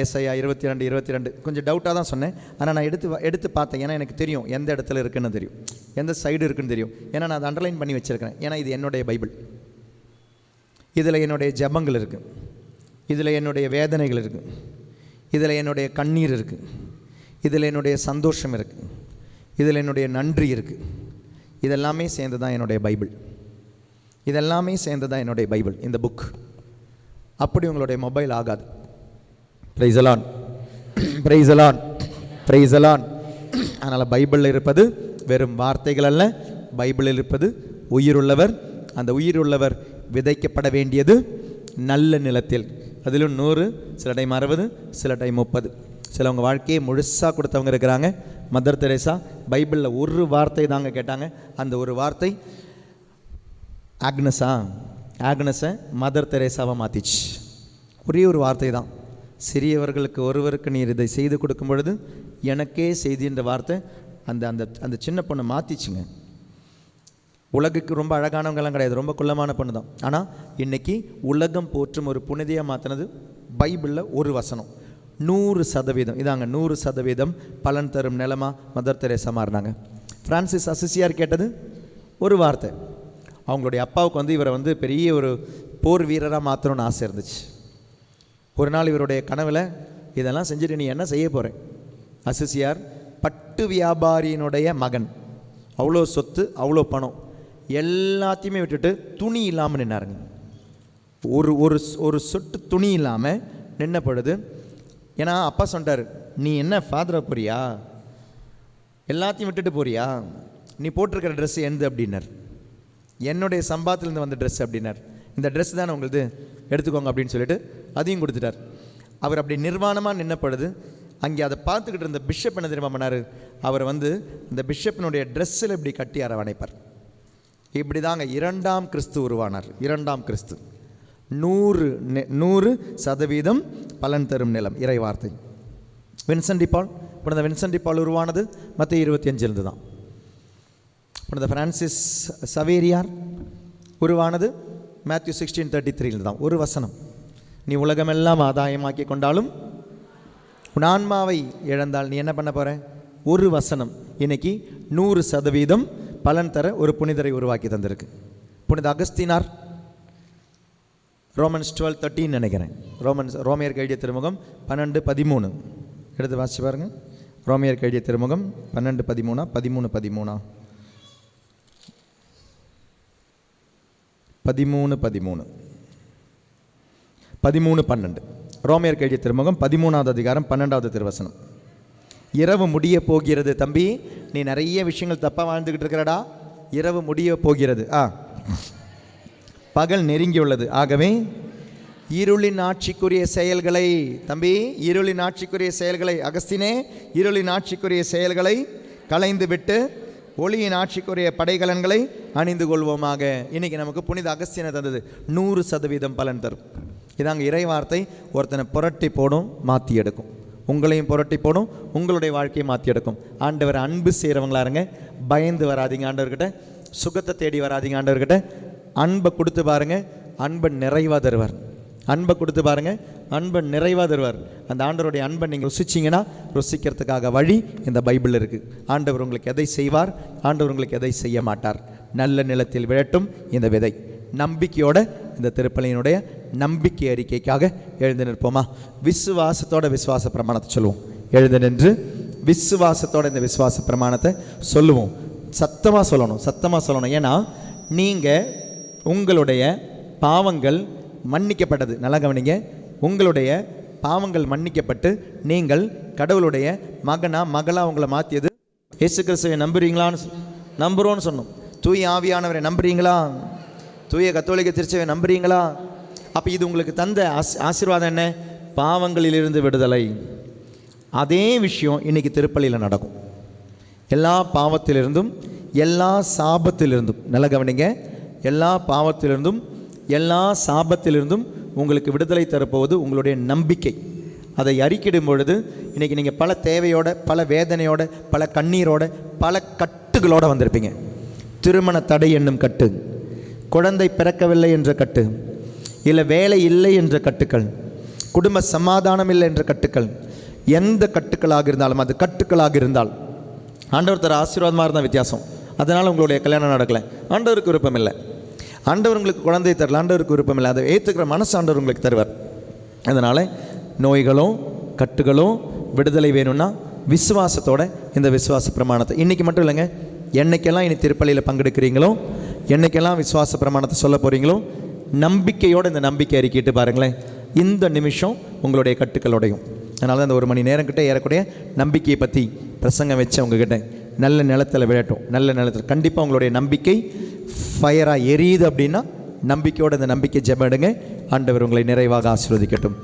எஸ்ஐயா 22 கொஞ்சம் டவுட்டாக தான் சொன்னேன். ஆனால் நான் எடுத்து பார்த்தேன். ஏன்னா எனக்கு தெரியும் எந்த இடத்துல இருக்குன்னு தெரியும், எந்த சைடு இருக்குன்னு தெரியும். ஏன்னா நான் அதை அண்டர்லைன் பண்ணி வச்சுருக்கிறேன். ஏன்னா இது என்னுடைய பைபிள். இதில் என்னுடைய ஜெபங்கள் இருக்குது, இதில் என்னுடைய வேதனைகள் இருக்குது, இதில் என்னுடைய கண்ணீர் இருக்குது, இதில் என்னுடைய சந்தோஷம் இருக்குது, இதில் என்னுடைய நன்றி இருக்குது. இதெல்லாமே சேர்ந்து தான் என்னுடைய பைபிள். இந்த புக். அப்படி உங்களுடைய மொபைல் ஆகாது. Price the Lord, price the Lord, price the Lord. அதனால் பைபிளில் இருப்பது வெறும் வார்த்தைகள் அல்ல, பைபிளில் இருப்பது உயிருள்ளவர். அந்த உயிருள்ளவர் விதைக்கப்பட வேண்டியது நல்ல நிலத்தில். அதிலும் 100, சில டைம் 60, சில டைம் 30. சிலவங்க வாழ்க்கையை முழுசாக கொடுத்தவங்க இருக்கிறாங்க. மதர் தெரேசா பைபிளில் ஒரு வார்த்தை தாங்க கேட்டாங்க. அந்த ஒரு வார்த்தை ஆக்னஸை மதர் தெரேசாவை மாற்றிச்சு. ஒரே ஒரு வார்த்தை தான். சிறியவர்களுக்கு ஒருவருக்கு நீர் இதை செய்து கொடுக்கும் பொழுது எனக்கே செய்தின்ற வார்த்தை அந்த அந்த அந்த சின்ன பொண்ணை மாற்றிச்சுங்க. உலகுக்கு ரொம்ப அழகானவங்கெல்லாம் கிடையாது, ரொம்ப குள்ளமான பொண்ணு தான். ஆனால் இன்றைக்கி உலகம் போற்றும் ஒரு புனிதையாக மாற்றினது பைபிளில் ஒரு வசனம். 100% இதாங்க 100% பலன் தரும் நிலமாக மதர் தெரேசா மாறினாங்க. பிரான்சிஸ் அசிசியார் கேட்டது ஒரு வார்த்தை. அவங்களுடைய அப்பாவுக்கு இவரை பெரிய ஒரு போர் வீரராக மாற்றணும்னு ஆசை இருந்துச்சு. ஒரு நாள் இவருடைய கனவில், இதெல்லாம் செஞ்சுட்டு நீ என்ன செய்ய போகிறேன்? அசிசியார் பட்டு வியாபாரியினுடைய மகன், அவ்வளோ சொத்து, அவ்வளோ பணம், எல்லாத்தையுமே விட்டுட்டு துணி இல்லாமல் நின்னாருங்க. ஒரு சொட்டு துணி இல்லாமல் நின்ன பொழுது, ஏன்னா அப்பா சொன்னார், நீ என்ன ஃபாதரை போறியா, எல்லாத்தையும் விட்டுட்டு போறியா, நீ போட்டிருக்கிற ட்ரெஸ்ஸு எந்த அப்படின்னார். என்னுடைய சம்பாத்திலேருந்து வந்த ட்ரெஸ் அப்படின்னார். இந்த ட்ரெஸ் தானே உங்களுது, எடுத்துக்கோங்க அப்படின்னு சொல்லிட்டு அதையும் கொடுத்துட்டார். அவர் அப்படி நிர்வாணமாக நின்ன பொழுது அங்கே அதை பார்த்துக்கிட்டு இருந்த பிஷப் என்ன தெரியுமா பண்ணார்? அவர் அந்த பிஷப்பினுடைய ட்ரெஸ்ஸில் இப்படி கட்டி அரவணைப்பார். இப்படி தாங்க 2ஆம் கிறிஸ்து உருவானார். 2ஆம் கிறிஸ்து 100% பலன் தரும் நிலம், இறை வார்த்தை. வின்சென்ட் பால், புனித வின்சென்ட் பால் உருவானது மத்தேயு 25 தான். புனித பிரான்சிஸ் சவேரியார் உருவானது மேத்யூ 16:33 தான். ஒரு வசனம், நீ உலகமெல்லாம் ஆதாயமாக்கி கொண்டாலும் உன் ஆன்மாவை இழந்தால் நீ என்ன பண்ண போகிற? ஒரு வசனம் இன்னைக்கு 100% பலன் தர ஒரு புனிதரை உருவாக்கி தந்திருக்கு. புனித அகஸ்தீனார், ரோமன்ஸ் 12:13 நினைக்கிறேன். ரோமியர் எழுதிய திருமுகம் 12:13 எடுத்து வாசிச்சு பாருங்க. ரோமியர் எழுதிய திருமுகம் 12:13 13:13 13:12 ரோமியர் எழுதிய திருமுகம் 13வது அதிகாரம் 12வது திருவசனம். இரவு முடிய போகிறது தம்பி, நீ நிறைய விஷயங்கள் தப்பாக வாழ்ந்துக்கிட்டு இருக்கிறடா. இரவு முடிய போகிறது, பகல் நெருங்கியுள்ளது. ஆகவே இருளின் ஆட்சிக்குரிய செயல்களை, தம்பி இருளின் ஆட்சிக்குரிய செயல்களை, அகஸ்தினே இருளின் ஆட்சிக்குரிய செயல்களை களைந்து விட்டு ஒளியின் ஆட்சிக்குரிய படைகலன்களை அணிந்து கொள்வோமாக. இன்றைக்கி நமக்கு புனித அகஸ்தினை தந்தது 100% பலன் தரும். இதாங்க இறை வார்த்தை. ஒருத்தனை புரட்டி போடும், மாற்றி எடுக்கும். உங்களையும் புரட்டி போடும், உங்களுடைய வாழ்க்கையை மாற்றி எடுக்கும். ஆண்டவர் அன்பு செய்கிறவங்களா இருங்க. பயந்து வராதிங்க ஆண்டவர்கிட்ட. சுகத்தை தேடி வராதிங்க ஆண்டவர்கிட்ட. அன்பை கொடுத்து பாருங்கள், அன்பை நிறைவாக தருவார். அன்பை கொடுத்து பாருங்கள், அன்பை நிறைவாக தருவார். அந்த ஆண்டவருடைய அன்பை நீங்கள் ருசிச்சிங்கன்னா ருசிக்கிறதுக்காக வழி இந்த பைபிள் இருக்குது. ஆண்டவர் உங்களுக்கு எதை செய்வார், ஆண்டவர் உங்களுக்கு எதை செய்ய மாட்டார். நல்ல நிலத்தில் விழட்டும் இந்த விதை. நம்பிக்கையோட இந்த திருப்பலியினுடைய நம்பிக்கை அறிக்கைக்காக எழுந்து நிற்போமா? விசுவாசத்தோட விசுவாச பிரமாணத்தை சொல்லுவோம். எழுந்து நின்று விசுவாசத்தோட இந்த விசுவாச பிரமாணத்தை சொல்லுவோம். சத்தமாக சொல்லணும், சத்தமாக சொல்லணும். ஏன்னா நீங்கள் உங்களுடைய பாவங்கள் மன்னிக்கப்பட்டது. நல்லா கவனிங்க. உங்களுடைய பாவங்கள் மன்னிக்கப்பட்டு நீங்கள் கடவுளுடைய மகனா மகளா உங்களை மாற்றியது இயேசு கிறிஸ்துவை நம்புறீங்களான்னு நம்புகிறோன்னு சொன்னோம். தூய ஆவியானவரை நம்புறீங்களா? தூய கத்தோலிக்க திருச்சபையை நம்புறீங்களா? அப்போ இது உங்களுக்கு தந்த ஆசீர்வாதம் என்ன? பாவங்களிலிருந்து விடுதலை. அதே விஷயம் இன்றைக்கி திருப்பலியில் நடக்கும். எல்லா பாவத்திலிருந்தும் எல்லா சாபத்திலிருந்தும், நல்ல கவனிங்க, எல்லா பாவத்திலிருந்தும் எல்லா சாபத்திலிருந்தும் உங்களுக்கு விடுதலை தரப்போவது உங்களுடைய நம்பிக்கை. அதை அறிக்கிடும் பொழுது இன்றைக்கி நீங்கள் பல தேவையோட, பல வேதனையோட, பல கண்ணீரோட, பல கட்டுகளோடு வந்திருப்பீங்க. திருமண தடை என்னும் கட்டு, குழந்தை பிறக்கவில்லை என்ற கட்டு, இல்லை வேலை இல்லை என்ற கட்டுக்கள், குடும்ப சமாதானம் இல்லை என்ற கட்டுக்கள், எந்த கட்டுக்களாக இருந்தாலும் அது கட்டுக்களாக இருந்தால் ஆண்டவர் தர ஆசீர்வாதமாக இருந்தால் வித்தியாசம். அதனால் உங்களுடைய கல்யாணம் நடக்கலை, ஆண்டவருக்கு விருப்பம் இல்லை. ஆண்டவர் உங்களுக்கு குழந்தை தரல, ஆண்டவருக்கு விருப்பம் இல்லை. அதை ஏற்றுக்கிற மனசு ஆண்டவர் உங்களுக்கு தருவார். அதனால் நோய்களும் கட்டுகளும் விடுதலை வேணும்னா விசுவாசத்தோட இந்த விசுவாச பிரமாணத்தை இன்றைக்கி மட்டும் இல்லைங்க, என்னைக்கெல்லாம் இனி திருப்பலியில் பங்கெடுக்கிறீங்களோ, என்னைக்கெல்லாம் விசுவாச பிரமாணத்தை சொல்ல போகிறீங்களோ, நம்பிக்கையோடு இந்த நம்பிக்கை அறிக்கிட்டு பாருங்களேன், இந்த நிமிஷம் உங்களுடைய கட்டுக்கள் உடையும். அதனால தான் இந்த 1 மணி நேரம் கிட்ட ஏறக்கூடிய நம்பிக்கையை பற்றி பிரசங்கம் வச்சு உங்ககிட்ட நல்ல நிலத்தில் விழட்டும். நல்ல நிலத்தில் கண்டிப்பாக உங்களுடைய நம்பிக்கை ஃபயராக எரியுது அப்படின்னா நம்பிக்கையோடு இந்த நம்பிக்கை ஜெபம் எடுங்க. ஆண்டவர் உங்களை நிறைவாக ஆசீர்வதிக்கட்டும்.